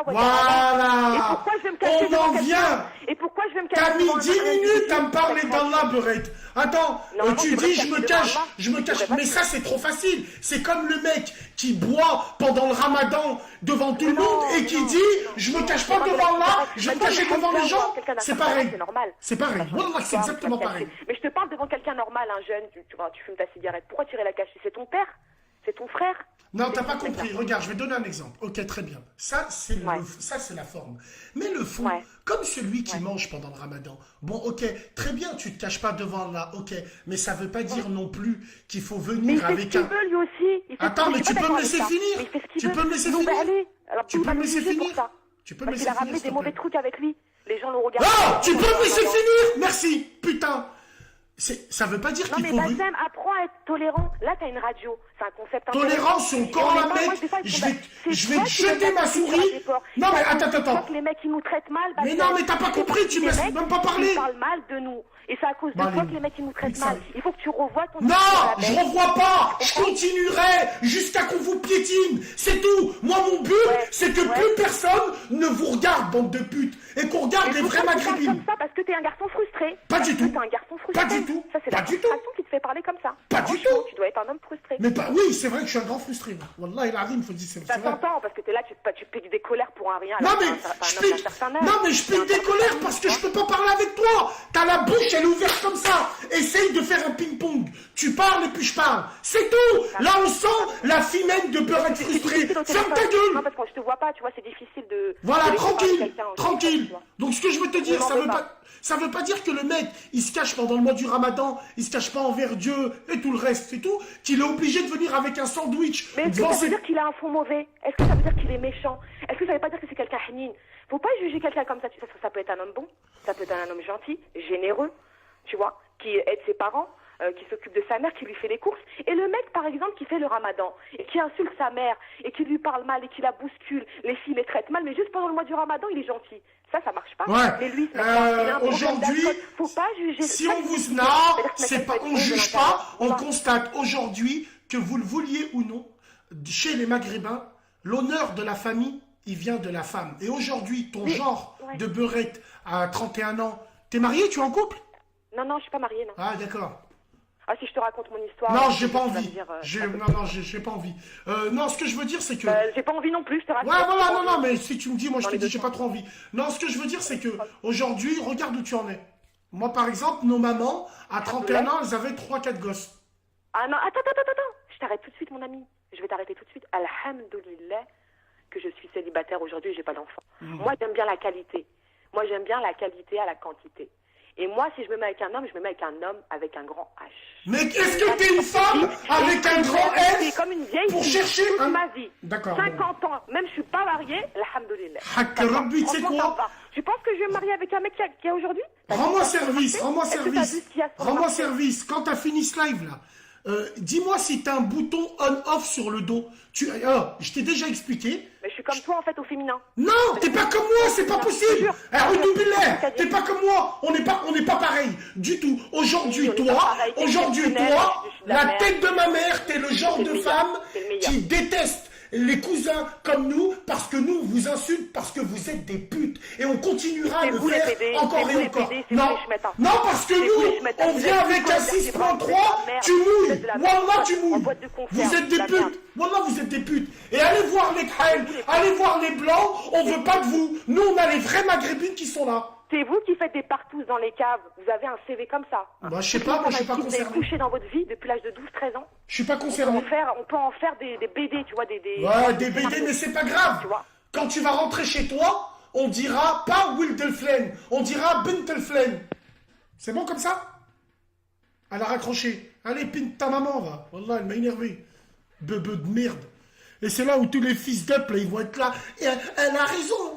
Voilà. Et pourquoi je vais me cacher devant quelqu'un? Et pourquoi je vais me cacher T'as mis 10 minutes à me parler d'Allah, Beurette. Attends, tu dis je me cache. Mais ça, c'est trop facile. C'est comme le mec qui boit pendant le ramadan devant tout le monde et qui dit je me cache pas devant Allah, je vais me cacher devant les gens. C'est pareil. C'est pareil. Wallah, c'est exactement pareil. Mais je te parle devant quelqu'un normal, un jeune, tu fumes ta cigarette. Pourquoi tu irais la cacher? C'est ton père C'est ton frère. Non, t'as pas compris. Regarde, je vais donner un exemple. Ok, très bien. Ça, c'est la forme. Mais le fond, comme celui qui mange pendant le ramadan. Bon, ok, très bien, tu te caches pas devant Allah, ok. Mais ça veut pas dire non plus qu'il faut venir avec un... Mais il fait ce qu'il veut, lui aussi. Attends, mais tu peux me laisser finir. Tu peux me laisser finir. Tu peux me laisser finir. Tu peux me laisser finir. Il a ramené des mauvais trucs avec lui. Les gens le regardent. Oh, tu peux me laisser finir. Merci, putain. Ça veut pas dire qu'il faut... Non mais Bassem, apprends à être tolérant. Là, t'as une radio. C'est un concept tolérant sur le corps d'un mec. Je vais te jeter ma souris. Non mais attends. Les mecs, ils nous traitent mal. Mais non, mais t'as pas compris. Tu me laisses même pas parler. Ils parlent mal de nous. Et c'est à cause de toi que les mecs, ils nous traitent mal. Il faut que tu revoies ton... Non, je revois pas. Je continuerai jusqu'à qu'on vous piétine. C'est tout. Moi, mon but, c'est que plus personne ne vous regarde, bande de putes. Et qu'on regarde les vrais maghrébins. Comme ça parce que t'es un garçon frustré. Pas du tout. T'es un garçon frustré. Pas du tout. Ça, c'est la frustration qui te fait parler comme ça. Pas du tout. Tu dois être un homme frustré. Mais oui, c'est vrai que je suis un grand frustré. Wallah, il arrive, il faut dire c'est vrai. Ça s'entend parce que t'es là, tu piques des colères pour un rien. Non mais je pique des colères parce que je peux pas parler avec toi. T'as la bouche, elle est ouverte comme ça. Essaye de faire un ping-pong. Tu parles et puis je parle. C'est tout. Là, on sent la fimène de beurre frustré. Ferme ta gueule. Non, parce que je te vois pas, tu vois, c'est difficile de... Voilà, tranquille. Donc ce que je veux te dire, ça veut pas dire que le mec, il se cache pendant le mois du Ramadan, il se cache pas envers Dieu et tout le reste, c'est tout, qu'il est obligé de venir avec un sandwich. Mais est-ce que ça veut dire qu'il a un fond mauvais? Est-ce que ça veut dire qu'il est méchant? Est-ce que ça veut pas dire que c'est quelqu'un hanine? Faut pas juger quelqu'un comme ça. Ça peut être un homme bon, ça peut être un homme gentil, généreux, tu vois, qui aide ses parents, qui s'occupe de sa mère, qui lui fait les courses. Et le mec, par exemple, qui fait le Ramadan et qui insulte sa mère et qui lui parle mal et qui la bouscule, les filles les traitent mal, mais juste pendant le mois du Ramadan, il est gentil. Ça marche pas. Ouais. Mais lui, aujourd'hui, faut pas juger. Si on vous... Non, c'est pas... On juge pas, on constate aujourd'hui que vous le vouliez ou non, chez les Maghrébins, l'honneur de la famille, il vient de la femme. Et aujourd'hui, ton genre de beurette à 31 ans, t'es marié, tu es en couple? Non, je suis pas mariée, non. Ah, d'accord. Ah, si je te raconte mon histoire... Non, j'ai pas envie. Non, j'ai pas envie. Non, ce que je veux dire, c'est que... j'ai pas envie non plus, je te raconte. Ouais, voilà, non, mais si tu me dis, moi, je te dis, j'ai pas trop envie. Non, ce que je veux dire, c'est que aujourd'hui, regarde où tu en es. Moi, par exemple, nos mamans, à 31 ans, elles avaient 3-4 gosses. Ah non, attends. Je t'arrête tout de suite, mon ami. Je vais t'arrêter tout de suite. Alhamdoulilah que je suis célibataire aujourd'hui, j'ai pas d'enfant. Moi, j'aime bien la qualité. Moi, j'aime bien la qualité à la quantité. Et moi, si je me mets avec un homme, je me mets avec un homme avec un grand H. Mais est-ce que t'es une femme avec un grand H comme une vieille pour chercher ma vie. D'accord. 50 ans, même je suis pas mariée, alhamdoulilah. Rabbi, tu sais quoi? Tu penses que je vais me marier avec un mec qui a aujourd'hui? Rends-moi service. Quand t'as fini ce live là, dis-moi si t'as un bouton on-off sur le dos. Je t'ai déjà expliqué. Mais je suis comme toi en fait au féminin. Non, t'es pas comme moi, c'est pas possible. T'es pas comme moi. On n'est pas pareil du tout. Aujourd'hui, toi, la tête de ma mère, t'es le genre de femme qui déteste les cousins comme nous, parce que nous, vous insulte, parce que vous êtes des putes. Et on continuera à le faire encore et encore. Non, parce que nous, on vient avec un 6.3, tu mouilles. Wallah, tu mouilles. Vous êtes des putes. Wallah, vous êtes des putes. Et allez voir les Khayl, allez voir les Blancs, on veut pas de vous. Nous, on a les vrais Maghrébines qui sont là. C'est vous qui faites des partous dans les caves. Vous avez un CV comme ça. Bah, je sais pas, moi je suis pas concerné. Vous avez couché dans votre vie depuis l'âge de 12-13 ans. Je suis pas concerné. On peut en faire des BD, tu vois, des BD, mais c'est pas grave. Tu vois. Quand tu vas rentrer chez toi, on dira pas Wildelflen, on dira Bentelflen. C'est bon comme ça? Elle a raccroché. Allez, pine ta maman, va. Wallah, elle m'a énervé. Bebe de merde. Et c'est là où tous les fils d'up, là, ils vont être là. Et elle a raison.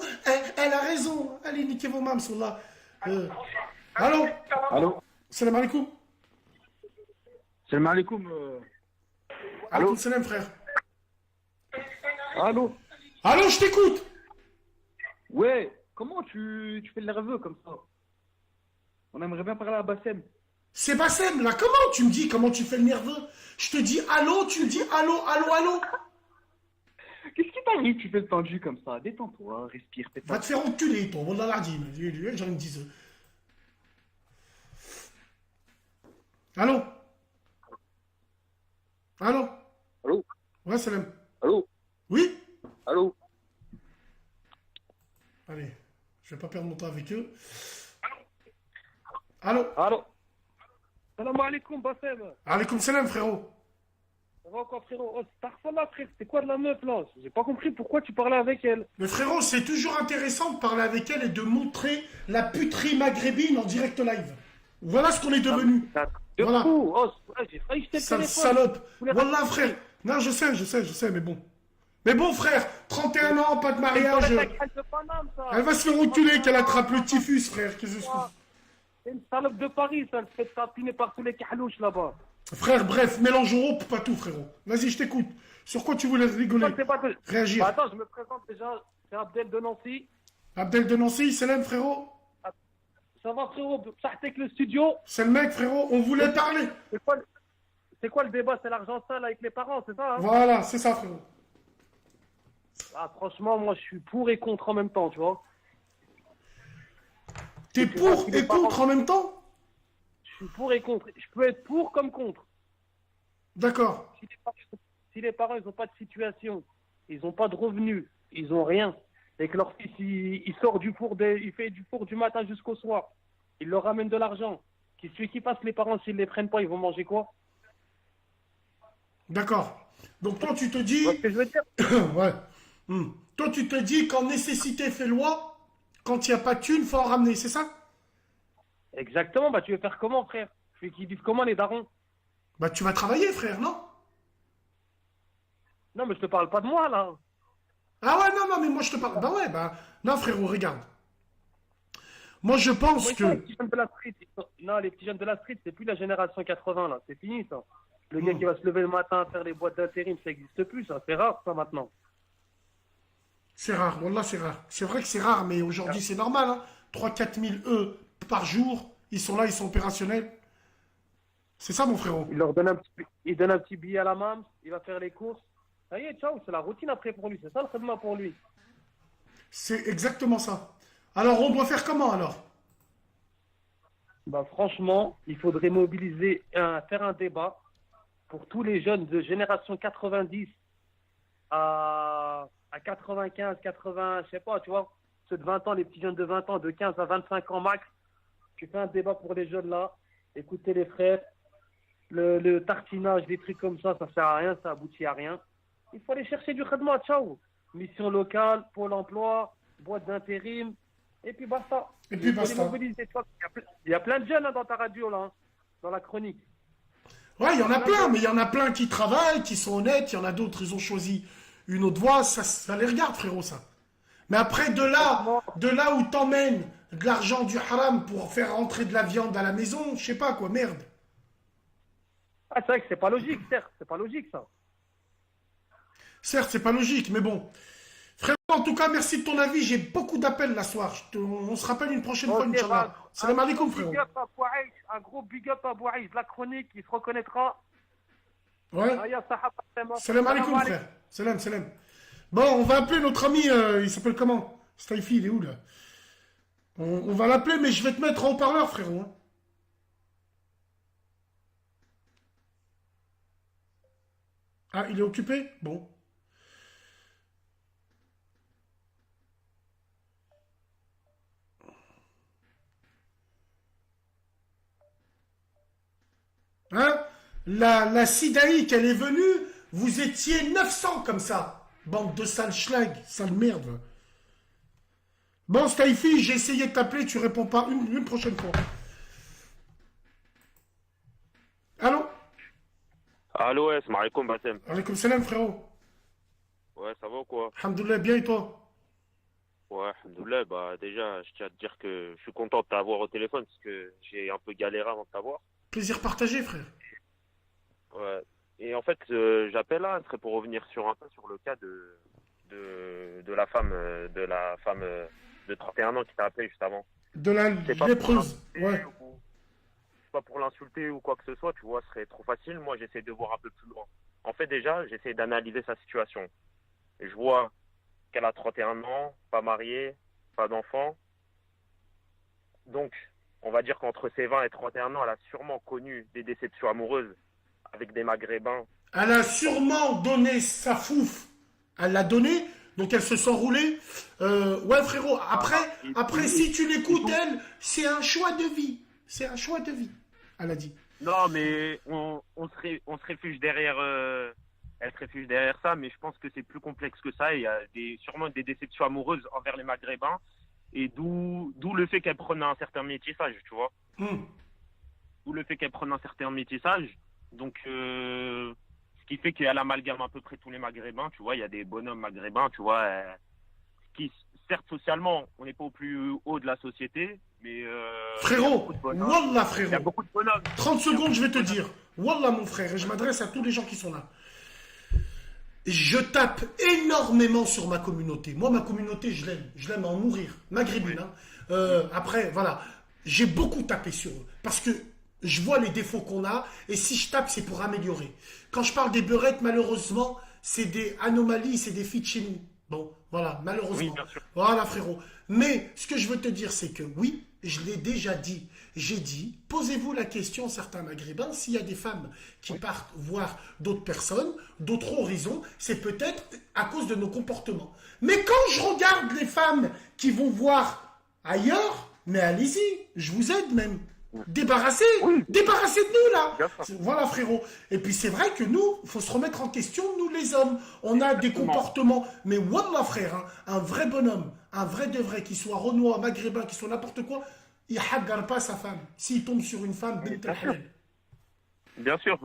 Elle a raison. Allez, niquez vos mams, sont là. Allô? Salam alaikum. Salam alaikum. Allô, salam, frère. Allô, je t'écoute. Ouais, comment tu fais le nerveux comme ça? On aimerait bien parler à Bassem. C'est Bassem, là. Comment tu me dis comment tu fais le nerveux? Je te dis allô, tu me dis allô. Qu'est-ce qui t'arrive? Tu fais le tendu comme ça. Détends-toi, respire. Va te faire enculer, toi. Wallah l'ardi. J'en me disais. Allô? Ouais, salam. Allô? Oui? Allô? Allez, je vais pas perdre mon temps avec eux. Allô? Salam alaikum, Bassem. Alaikum salam, frérot. Ça va quoi, frérot? Oh, c'est là, frère. C'était quoi de la meuf, là? J'ai pas compris pourquoi tu parlais avec elle. Mais frérot, c'est toujours intéressant de parler avec elle et de montrer la puterie maghrébine en direct live. Voilà ce qu'on est devenu. De Voilà. fou. Oh, j'ai failli jeter le Sale téléphone. salope. Je voulais Wallah, pas- frère. Non, je sais, mais bon. Mais bon, frère, 31 ans, pas de C'est mariage. une salope de Paname, ça. Elle va se faire enculer qu'elle attrape le typhus, frère. Qu'est-ce que je fous? C'est une salope de Paris, ça. Elle se fait tapiner par tous les kahlouches là-bas. Frère, bref, mélange Europe, pas tout, frérot. Vas-y, je t'écoute. Sur quoi tu voulais rigoler? C'est pas que- Réagir. Bah, attends, je me présente déjà. C'est Abdel de Nancy. Abdel de Nancy, Salam, frérot. Ça va, frérot? Ça avec le studio. C'est le mec, frérot. On voulait parler. C'est quoi le débat? C'est l'argent sale avec les parents, c'est ça, hein? Voilà, c'est ça, frérot. Ah, franchement, moi, je suis pour et contre en même temps, tu vois. T'es pour et contre en même temps? Je suis pour et contre. Je peux être pour comme contre. D'accord. Si les parents, ils n'ont pas de situation, ils n'ont pas de revenus, ils n'ont rien, et que leur fils, il sort du four, il fait du four du matin jusqu'au soir, il leur ramène de l'argent. Celui qui passe, les parents, s'ils ne les prennent pas, ils vont manger quoi? D'accord. Donc toi, tu te dis... Tu vois ce que je veux dire? Ouais. Toi, tu te dis qu'en nécessité fait loi, quand il n'y a pas de thune, faut en ramener, c'est ça? Exactement. Bah, tu veux faire comment, frère? Tu veux qu'ils vivent comment, les darons? Bah, tu vas travailler, frère, non? Non, mais je te parle pas de moi, là. Ah ouais, non, mais moi, je te parle... Bah ouais, bah... Non, frérot, regarde. Moi, je pense Les que... petits jeunes de la street, non, les petits jeunes de la street, c'est plus la génération 80, là. C'est fini, ça. Le gars qui va se lever le matin, faire les boîtes d'intérim, ça n'existe plus, ça. C'est rare, ça, maintenant. C'est rare, wallah, c'est rare. C'est vrai que c'est rare, mais aujourd'hui, c'est normal, hein. 3-4 000 par jour, ils sont là, ils sont opérationnels. C'est ça, mon frérot. Il leur donne il donne un petit billet à la mame, il va faire les courses. Ça y est, ciao, c'est la routine après pour lui. C'est ça le traitement pour lui. C'est exactement ça. Alors, on doit faire comment, alors? Bah, franchement, il faudrait mobiliser, faire un débat pour tous les jeunes de génération 90 à 95, 80, je sais pas, tu vois, ceux de 20 ans, les petits jeunes de 20 ans, de 15 à 25 ans max. Tu fais un débat pour les jeunes là, écoutez les frères, le tartinage, des trucs comme ça sert à rien, ça aboutit à rien. Il faut aller chercher du khadma, ciao. Mission locale, pôle emploi, boîte d'intérim, et puis basta. Et puis Il faut les basta. mobiliser, tu vois. Il y a plein de jeunes hein, dans ta radio là, hein, dans la chronique. Ouais, il y en a plein, mais il y en a plein qui travaillent, qui sont honnêtes, il y en a d'autres, ils ont choisi une autre voie, ça les regarde, frérot, ça. Mais après, de là où t'emmènes de l'argent du haram pour faire rentrer de la viande à la maison, je sais pas quoi, merde. Ah, c'est vrai que c'est pas logique, certes, c'est pas logique ça. Certes, c'est pas logique, mais bon. Frérot, en tout cas, merci de ton avis, j'ai beaucoup d'appels la soir. On se rappelle une prochaine fois, Ok, Inch'Allah. bah, Salam alaikum, frérot. Un gros big up à Bouaïs, la chronique, il se reconnaîtra. Ouais. Ah, ya sahaba, vraiment. Salam alaikum, frère. Salam, salam. Bon, on va appeler notre ami, il s'appelle comment? Staifi, il est où, là? On va l'appeler, mais je vais te mettre en haut-parleur, frérot. Hein. Ah, il est occupé? Bon. Hein? La Sidaïque, elle est venue, vous étiez 900 comme ça. Bande de sales schlag, sale merde. Bon, Staifi, j'ai essayé de t'appeler, tu réponds pas une prochaine fois. Allô? Allô, ouais, salam alaikum, Bassem. Alaikum salam, frérot. Ouais, ça va ou quoi? Alhamdoulilah, bien et toi? Ouais, alhamdoulilah, bah déjà, je tiens à te dire que je suis content de t'avoir au téléphone parce que j'ai un peu galéré avant de t'avoir. Plaisir partagé, frère. Ouais. Et en fait, j'appelle là, ce serait pour revenir sur un peu sur le cas de la femme de 31 ans qui t'a appelé juste avant. De la C'est pas lépreuse, pour ouais. c'est pas pour l'insulter ou quoi que ce soit, tu vois, ce serait trop facile. Moi, j'essaie de voir un peu plus loin. En fait, déjà, j'essaie d'analyser sa situation. Et je vois qu'elle a 31 ans, pas mariée, pas d'enfant. Donc, on va dire qu'entre ses 20 et 31 ans, elle a sûrement connu des déceptions amoureuses avec des Maghrébins. Elle a sûrement donné sa fouf. Elle l'a donné, donc elle se sent rouler. Ouais, frérot, après si tu l'écoutes, elle, c'est un choix de vie. C'est un choix de vie, elle a dit. Non, mais on se réfugie derrière elle se réfugie derrière ça, mais je pense que c'est plus complexe que ça. Il y a sûrement des déceptions amoureuses envers les Maghrébins, et d'où le fait qu'elle prenne un certain métissage, tu vois. D'où le fait qu'elle prenne un certain métissage. Donc, ce qui fait qu'elle amalgame à peu près tous les Maghrébins, tu vois. Il y a des bonhommes maghrébins, tu vois, qui, certes, socialement, on n'est pas au plus haut de la société, mais... Frérot, Wallah, il y a frérot. beaucoup de bonhommes. 30 secondes, je vais te dire. Wallah, mon frère, et je m'adresse à tous les gens qui sont là. Je tape énormément sur ma communauté. Moi, ma communauté, je l'aime. Je l'aime à en mourir. Maghrébine. Hein. Après, voilà. J'ai beaucoup tapé sur eux. Parce que je vois les défauts qu'on a. Et si je tape, c'est pour améliorer. Quand je parle des beurettes, malheureusement, c'est des anomalies, c'est des filles de chez nous. Bon, voilà, malheureusement. Oui, bien sûr. Voilà, frérot. Mais ce que je veux te dire, c'est que oui, je l'ai déjà dit. J'ai dit, posez-vous la question, certains Maghrébins, s'il y a des femmes qui partent voir d'autres personnes, d'autres horizons, c'est peut-être à cause de nos comportements. Mais quand je regarde les femmes qui vont voir ailleurs, mais allez-y, je vous aide même. Débarrassez de nous là. Voilà, frérot. Et puis c'est vrai que nous, il faut se remettre en question, nous les hommes. On a des comportements, mais wallah frère, hein, un vrai bonhomme, un vrai de vrai, qui soit renois, maghrébin, qui soit n'importe quoi, il hagarde pas sa femme. S'il tombe sur une femme, bien sûr.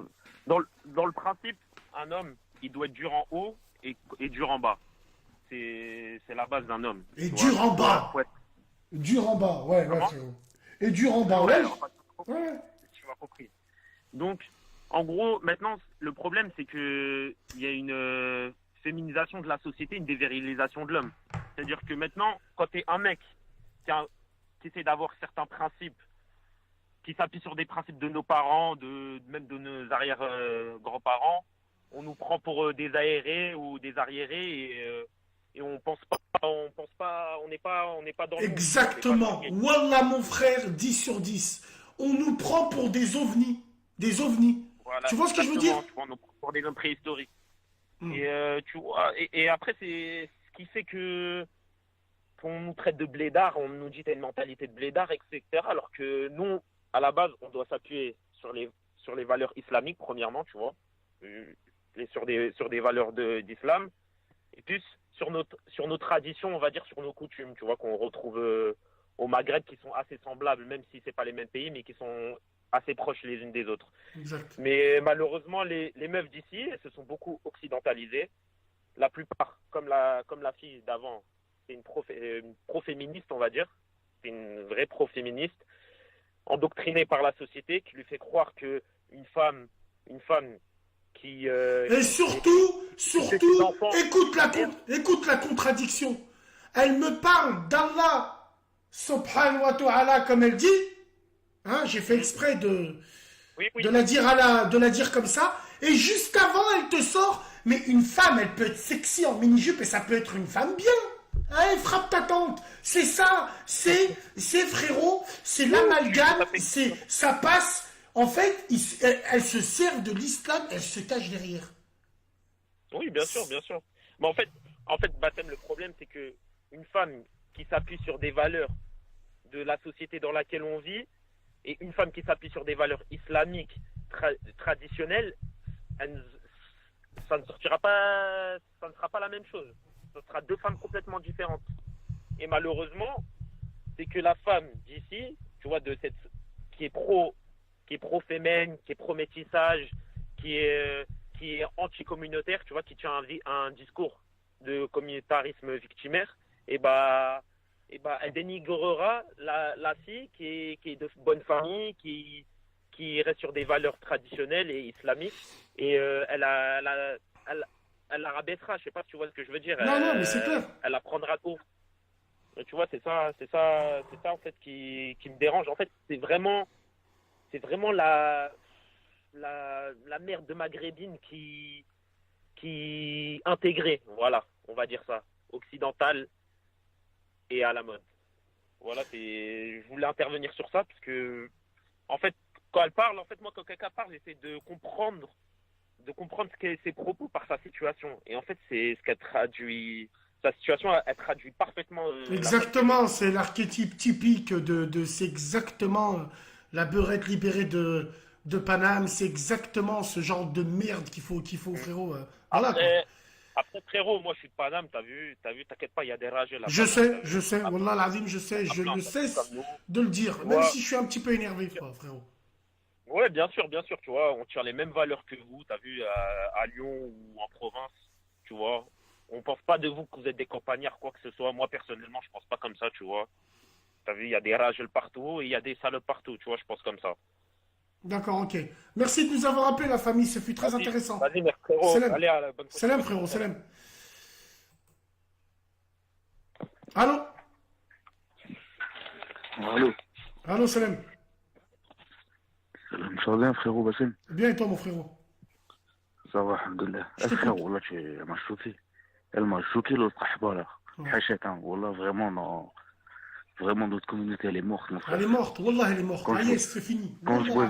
Dans le principe, un homme, il doit être dur en haut et dur en bas. C'est la base d'un homme. Et dur en bas. Dur en bas, ouais, frérot. Et dur en bas, ouais. Tu m'as compris. Donc, en gros, maintenant, le problème, c'est que il y a une féminisation de la société, une dévirilisation de l'homme. C'est-à-dire que maintenant, quand tu es un mec qui essaie d'avoir certains principes, qui s'appuie sur des principes de nos parents, même de nos arrière-grands-parents, on nous prend pour des aérés ou des arriérés et on n'est pas dans le exactement. Wallah, mon frère, 10 sur 10. On nous prend pour des ovnis. Des ovnis. Voilà, tu vois ce que je veux dire? On nous prend pour des hommes préhistoriques. Et tu vois, et après, c'est ce qui fait que qu'on nous traite de blédards, on nous dit t'as une mentalité de blédard, etc. Alors que nous, à la base, on doit s'appuyer sur les valeurs islamiques, premièrement, tu vois, et sur des valeurs d'islam, et plus sur nos traditions, on va dire, sur nos coutumes, tu vois, qu'on retrouve au Maghreb, qui sont assez semblables, même si c'est pas les mêmes pays, mais qui sont assez proches les unes des autres. Exact. Mais malheureusement, les meufs d'ici, elles se sont beaucoup occidentalisées. La plupart, comme la fille d'avant, c'est une pro-féministe, on va dire. C'est une vraie pro-féministe, endoctrinée par la société, qui lui fait croire que une femme qui... et surtout, écoute la contradiction. Elle me parle d'Allah, subhanahu wa ta'ala, comme elle dit. Hein, j'ai fait exprès de la dire comme ça. Et juste avant, elle te sort, mais une femme, elle peut être sexy en mini-jupe et ça peut être une femme bien. Allez, frappe ta tante. C'est ça. C'est frérot. C'est l'amalgame. Ça passe. En fait, elles se servent de l'islam. Elles se cachent derrière. Oui, bien sûr, bien sûr. Mais en fait, Bassem, le problème, c'est que une femme qui s'appuie sur des valeurs de la société dans laquelle on vit et une femme qui s'appuie sur des valeurs islamiques traditionnelles, ça ne sera pas la même chose. Ce sera deux femmes complètement différentes. Et malheureusement, c'est que la femme d'ici, tu vois, qui est pro-féminin, qui est pro-métissage, qui est anti-communautaire, tu vois, qui tient un discours de communautarisme victimaire, et elle dénigrera la fille qui est de bonne famille, qui reste sur des valeurs traditionnelles et islamiques, et elle la rabaissera. Je sais pas si tu vois ce que je veux dire. Non, mais c'est clair. Elle la prendra haut. Tu vois, c'est ça en fait qui me dérange. En fait, c'est vraiment la merde de maghrébine qui intégrée, voilà, on va dire ça, occidentale et à la mode. Voilà, je voulais intervenir sur ça parce que, en fait, quand elle parle, moi, quand quelqu'un parle, j'essaie de comprendre ses propos par sa situation. Et en fait, c'est ce qu'elle traduit. Sa situation, elle traduit parfaitement. Exactement, c'est l'archétype typique c'est exactement la beurette libérée de de Paname, c'est exactement ce genre de merde qu'il faut, frérot. Voilà, quoi. Après, frérot, moi je suis de Paname, t'inquiète pas, il y a des rageux là-bas. Je sais, Wallah l'azim, je sais, je ne cesse de le dire, même si je suis un petit peu énervé, frérot. Ouais, bien sûr, tu vois, on tire les mêmes valeurs que vous, t'as vu, à Lyon ou en province, tu vois. On pense pas de vous que vous êtes des campagnards, quoi que ce soit. Moi, personnellement, je pense pas comme ça, tu vois. T'as vu, il y a des rageux partout et il y a des salopes partout, tu vois, je pense comme ça. D'accord, ok. Merci de nous avoir appelé, la famille, ce fut très intéressant. Vas-y, merci, frérot. Salam. Allez, à la bonne Salam, frérot, salam. Allô? Allô. Allô, salam. Salam, ça va bien, frérot Bassem? Bien et toi, mon frérot? Ça va, alhamdoulilah. Frérot, là, elle m'a choqué. Elle m'a choqué, l'autre sahba, là. Hachette, hein. Wallah, vraiment, non. Vraiment, notre communauté, elle est morte, mon frère. Elle est morte, Wallah, elle est morte. Quand Aïe, c'est fini. Quand je vois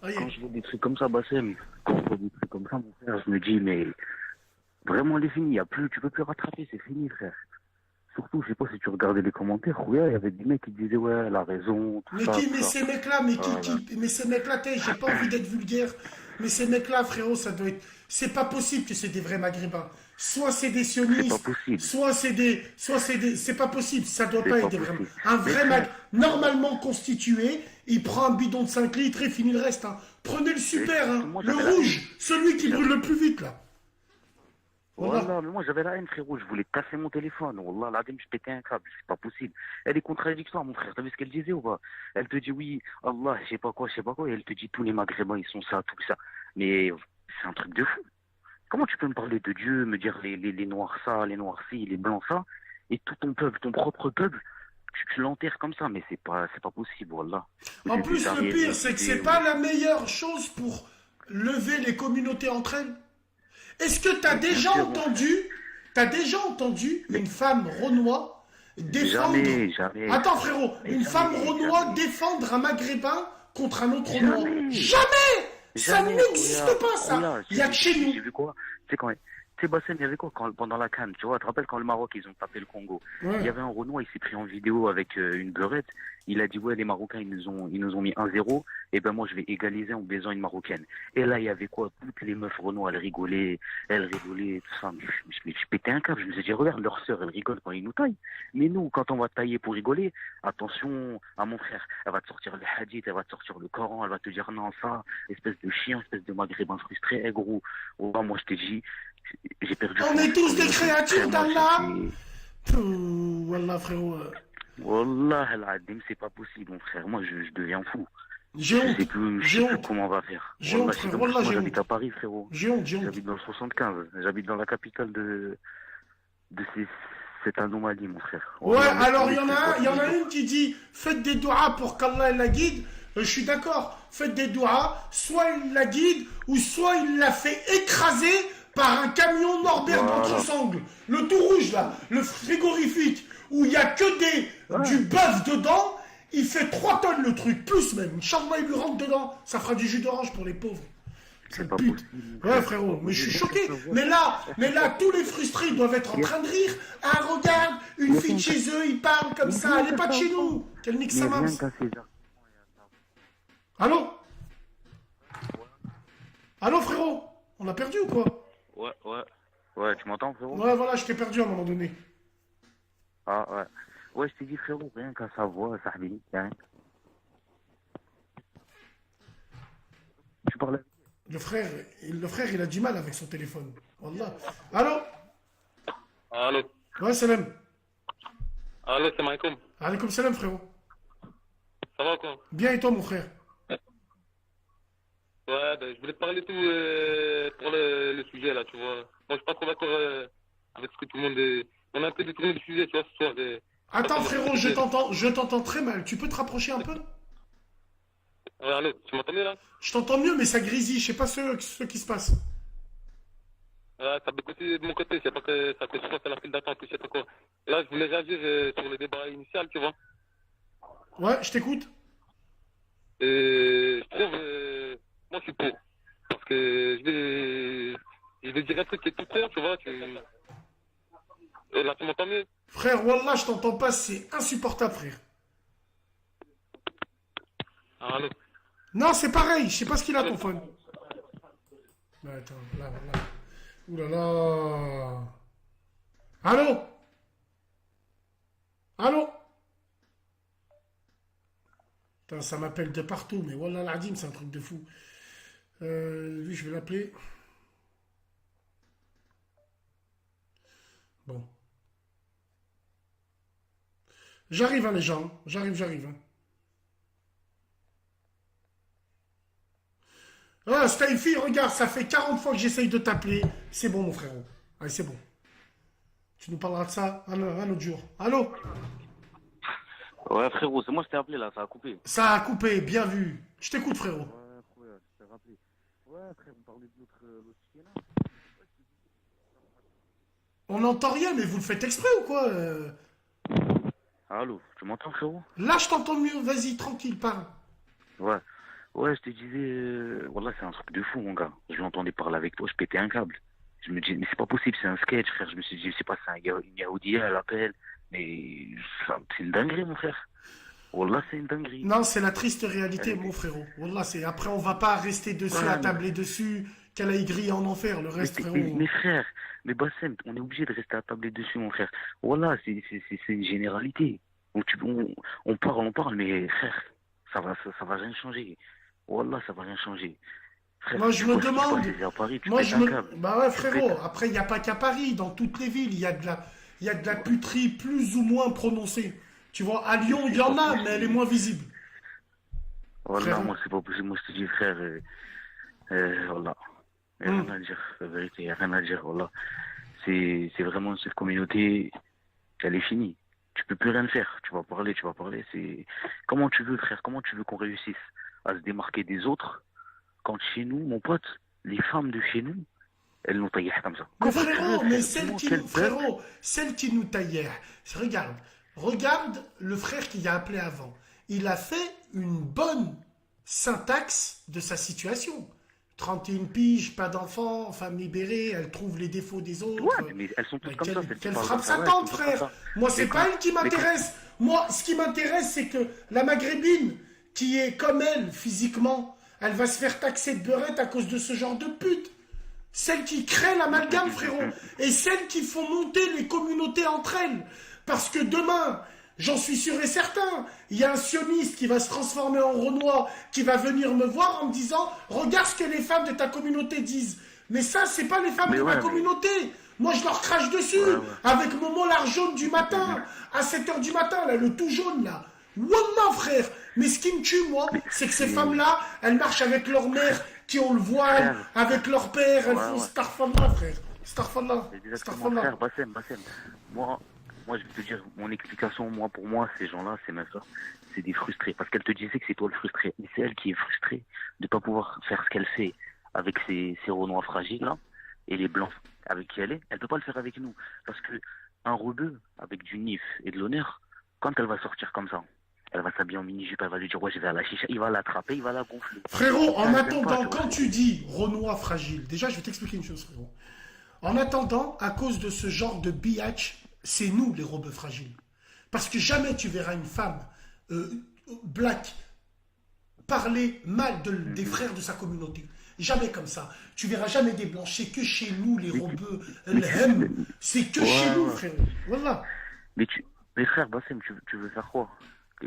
Aïe. des trucs comme ça, Bassem, quand je vois des trucs comme ça, mon frère, je me dis, mais vraiment, elle est finie. Tu peux plus rattraper, c'est fini, frère. Surtout, je sais pas si tu regardais les commentaires, ouais, il y avait des mecs qui disaient, ouais, elle a raison, tout Mais ça. qui, tout mais ça. ces mecs-là, mais ces mecs-là, j'ai pas envie d'être vulgaire, mais ces mecs-là, frérot, ça doit être. C'est pas possible que c'est des vrais maghrébins. Soit c'est des sionistes, C'est pas possible. soit c'est des. C'est pas possible, ça doit pas C'est être des pas vrais. possible. Un vrai Mais mag, normalement constitué, il prend un bidon de 5 litres et finit le reste. Hein. Prenez le super, hein, moi, le j'avais rouge, celui qui brûle le plus vite, là. Voilà, mais moi j'avais la haine, frérot, je voulais casser mon téléphone. Wallah, là, je pétais un câble, c'est pas possible. Elle est contradictoire, mon frère, t'as vu ce qu'elle disait ou pas? Elle te dit oui, Allah, je sais pas quoi, et elle te dit tous les maghrébins, ils sont ça, tout ça. Mais c'est un truc de fou. Comment tu peux me parler de Dieu, me dire les noirs ça, les noirs ci, les blancs ça, et tout ton peuple, ton propre peuple, tu l'enterres comme ça, mais c'est pas possible, Wallah. En plus, le pire, c'est que c'est pas la meilleure chose pour lever les communautés entre elles. Est-ce que tu as déjà entendu une femme renois défendre... Jamais. Attends, frérot, une femme renois défendre un maghrébin contre un autre renois? Jamais. Ça n'existe pas, ça. Il y a que chez nous. J'ai vu quoi? Tu sais, Bassem, il y avait quoi pendant la CAN? Tu vois, tu te rappelles quand le Maroc, ils ont tapé le Congo? Ouais. Il y avait un Renoir, il s'est pris en vidéo avec une beurette. Il a dit, ouais, les Marocains, ils nous ont mis 1-0. Et ben, moi, je vais égaliser en baisant une Marocaine. Et là, il y avait quoi? Toutes les meufs Renoir, elles rigolaient, tout ça. Je pétais un câble. Je me suis dit, regarde, leur sœur, elle rigole quand ils nous taillent. Mais nous, quand on va tailler pour rigoler, attention à mon frère. Elle va te sortir le hadith, elle va te sortir le Coran, elle va te dire, non, ça, espèce de chien, espèce de maghrébin frustré. Eh, gros, moi, je t'ai dit, j'ai perdu. On est tous des créatures d'Allah. Wallah, frérot. Wallah, c'est pas possible, mon frère. Moi, je deviens fou. J'ai honte. Je sais plus comment on va faire. J'ai honte, frère. Wallah, moi, j'ai j'habite honte. à Paris, frérot. J'ai honte. J'habite dans le 75. J'habite dans la capitale de cette anomalie, mon frère. Ouais, alors il y en a une qui dit faites des doigts pour qu'Allah la guide. Je suis d'accord. Faites des doigts. Soit il la guide, ou soit il la fait écraser par un camion Norbert d'Entresangles. Le tout rouge là, le frigorifique, où il y a que du bœuf dedans. Il fait 3 tonnes le truc, plus même. Inch'Allah, il lui rentre dedans. Ça fera du jus d'orange pour les pauvres. C'est pas pute. possible. Ouais, frérot, mais je suis choqué. Mais là, tous les frustrés doivent être en train de rire. Ah, regarde, une fille de chez eux, ils parlent comme ça. Elle n'est pas de chez nous. Qu'elle nique sa maman. Allô? Allô, frérot? On a perdu ou quoi? Ouais, tu m'entends, frérot? Ouais, voilà, je t'ai perdu à un moment donné. Ah, ouais. Ouais, je t'ai dit, frérot, rien qu'à sa voix, Sahbini, rien. Tu parles. Le frère, il a du mal avec son téléphone. Wallah. Allô? Allô? Ouais, salam. Allô, c'est Maïkoum. Alaykoum salam, frérot. Ça va quoi? Bien et toi, mon frère? Ouais, ben, je voulais te parler tout pour le sujet là, tu vois. Moi, je suis pas trop d'accord avec ce que tout le monde est... On a un peu détourné le sujet, tu vois, ce soir. Attends, frérot, je t'entends très mal. Tu peux te rapprocher un peu? Ouais, allô, tu m'entends mieux là? Je t'entends mieux, mais ça grésille. Je sais pas ce qui se passe. Ouais, ça bécoté de mon côté, c'est pas que ça fait souvent, c'est la file d'attente, je sais pas quoi. Là, je voulais réagir sur le débat initial, tu vois. Ouais, je t'écoute. Je trouve, moi je suis pour. Parce que je vais dire un truc qui est tout clair, tu vois. Et là, tu m'entends mieux? Frère, wallah, je t'entends pas, c'est insupportable, frère. Allô? Non, c'est pareil. Je sais pas ce qu'il a, ton phone. Mais attends, là. Ouh là là. Allô? Allô? Putain, ça m'appelle de partout, mais wallah l'adim, c'est un truc de fou. Lui, je vais l'appeler. Bon. J'arrive, hein, les gens. J'arrive. Hein. Ah, Staifi, regarde, ça fait 40 fois que j'essaye de t'appeler. C'est bon, mon frérot. Allez, c'est bon. Tu nous parleras de ça un autre jour. Allô? Ouais, frérot, c'est moi, je t'ai appelé là, ça a coupé. Ça a coupé, bien vu. Je t'écoute, frérot. Ouais, frère, je t'ai rappelé. Ouais, frère, vous parlez de l'autre ticket là. On n'entend rien, mais vous le faites exprès ou quoi Allô, tu m'entends, frérot? Là, je t'entends mieux. Vas-y, tranquille, parle. Ouais. Ouais, je te disais, voilà, c'est un truc de fou, mon gars. Je l'entendais parler avec toi, je pétais un câble. Je me dis, mais c'est pas possible, c'est un sketch, frère. Je me suis dit, je sais pas, c'est une Yaoudia, elle appelle. Mais c'est une dinguerie, mon frère. Wallah, c'est une dinguerie. Non, c'est la triste réalité, mon frérot. Wallah, après, on va pas rester dessus, Ouais, attabler dessus, qu'elle aille griller en enfer. Le reste, frérot. Mais frère, mais Bassem, on est obligé de rester attablé dessus, mon frère. Wallah, c'est une généralité. On parle, mais frère, ça va rien changer. Wallah, ça va rien changer. Frère, Moi, je me demande. À Paris, Bah ouais, frérot. Après, il n'y a pas qu'à Paris. Dans toutes les villes, il y a de la puterie plus ou moins prononcée. Tu vois, à Lyon, il y en a, mais elle est moins visible. Wallah, moi, c'est pas possible. Moi, je te dis, frère, wallah. Il n'y a rien à dire. La vérité, il n'y a rien à dire. Wallah. C'est vraiment cette communauté, elle est finie. Tu peux plus rien faire. Tu vas parler. C'est comment tu veux, frère, comment tu veux qu'on réussisse à se démarquer des autres quand chez nous, mon pote, les femmes de chez nous, elles nous taillent comme ça. Mais frérot, celle qui nous taillait, regarde le frère qui a appelé avant. Il a fait une bonne syntaxe de sa situation. 31 piges, pas d'enfants, femme libérée, elle trouve les défauts des autres. Ouais, mais elles sont toutes comme ça. Qu'elle frappe sa tante, frère. Moi, c'est pas elle qui m'intéresse. Moi, ce qui m'intéresse, c'est que la maghrébine, qui est comme elle, physiquement, elle va se faire taxer de beurette à cause de ce genre de pute. Celles qui créent l'amalgame, frérot. Et celles qui font monter les communautés entre elles. Parce que demain, j'en suis sûr et certain, il y a un sioniste qui va se transformer en Renoir, qui va venir me voir en me disant « Regarde ce que les femmes de ta communauté disent. » Mais ça, c'est pas les femmes de ma communauté. Moi, je leur crache dessus, avec mon molar jaune du matin, à 7h du matin, là, le tout jaune, là. Wallah, frère. Mais ce qui me tue, moi, c'est que ces femmes-là, elles marchent avec leur mère, qui ont le voile, avec leur père, elles font Starfallah, frère. Starfallah. Frère, Bassem. Moi, je vais te dire, mon explication, pour moi, ces gens-là, ces meufs-là, c'est des frustrés. Parce qu'elle te disait que c'est toi le frustré. Mais c'est elle qui est frustrée de ne pas pouvoir faire ce qu'elle fait avec ces Renois fragiles, là, et les blancs avec qui elle est. Elle ne peut pas le faire avec nous. Parce que un rebeu, avec du nif et de l'honneur, quand elle va sortir comme ça, elle va s'habiller en mini-jupe, elle va lui dire, ouais, je vais à la chicha, il va l'attraper, il va la gonfler. Frérot, en attendant, quand tu dis Renois fragile, déjà, je vais t'expliquer une chose, frérot. En attendant, à cause de ce genre de biatch, c'est nous les robes fragiles. Parce que jamais tu verras une femme black parler mal des frères de sa communauté. Jamais comme ça. Tu verras jamais des blancs. C'est que chez nous, les robeux, c'est que chez nous, frérot. Voilà. Mais frère, Bassem, tu veux faire quoi?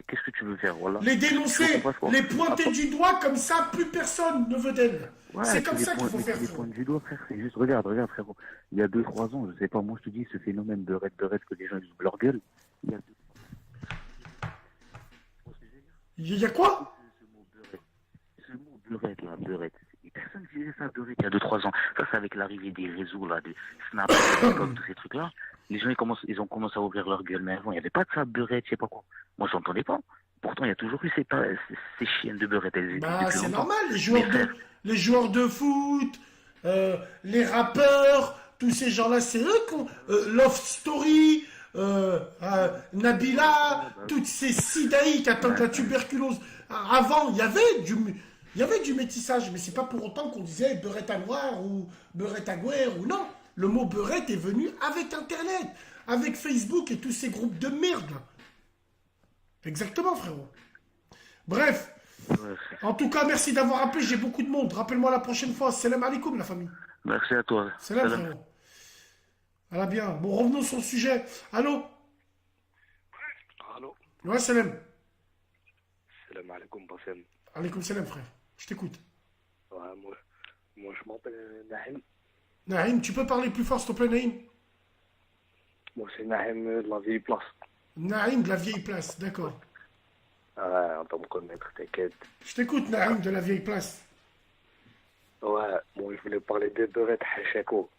Qu'est-ce que tu veux faire? Voilà. Les dénoncer, les pointer du doigt, comme ça, plus personne ne veut d'elle. Ouais, c'est comme ça qu'il faut faire. Les points du doigt, frère, c'est juste, regarde, frérot. Il y a 2-3 ans, je sais pas, moi je te dis, ce phénomène beurette que les gens ils ouvrent leur gueule. Il y a quoi? Ce mot beurette, là, beurette. Personne disait ça, beurette, il y a 2-3 ans. Ça, c'est avec l'arrivée des réseaux, là, de Snap, tous ces trucs-là. Les gens, ils ont commencé à ouvrir leur gueule. Mais avant, il n'y avait pas de ça, beurette, je sais pas quoi. Moi, je n'entendais pas. Pourtant, il y a toujours eu ces chiennes de beurette. C'est normal, les joueurs de foot, les rappeurs, tous ces gens-là, c'est eux qui ont Love Story, Nabila, toutes ces sidaïs qui attendent la tuberculose. Avant, il y avait du métissage, mais c'est pas pour autant qu'on disait beurette à noir ou beurette à guerre ou non. Le mot beurette est venu avec Internet, avec Facebook et tous ces groupes de merde. Exactement, frérot. Bref, Ouais, frère. En tout cas, merci d'avoir appelé, j'ai beaucoup de monde. Rappelle-moi la prochaine fois. Salam alaikum, la famille. Merci à toi. Salam, Salam. frérot. Voilà bien. Bon, revenons sur le sujet. Allô? Allô, Ouais, salam. salam alaikum Bassem. Alaikum salam, frère. Je t'écoute. Ouais, moi je m'appelle Naïm. Naïm, tu peux parler plus fort, s'il te plaît, Naïm? Moi c'est Naïm de la vieille place. Naïm de la vieille place, d'accord. Ouais, on va me connaître, t'inquiète. Je t'écoute, Naïm de la vieille place. Ouais, moi je voulais parler des beurrettes Hachako.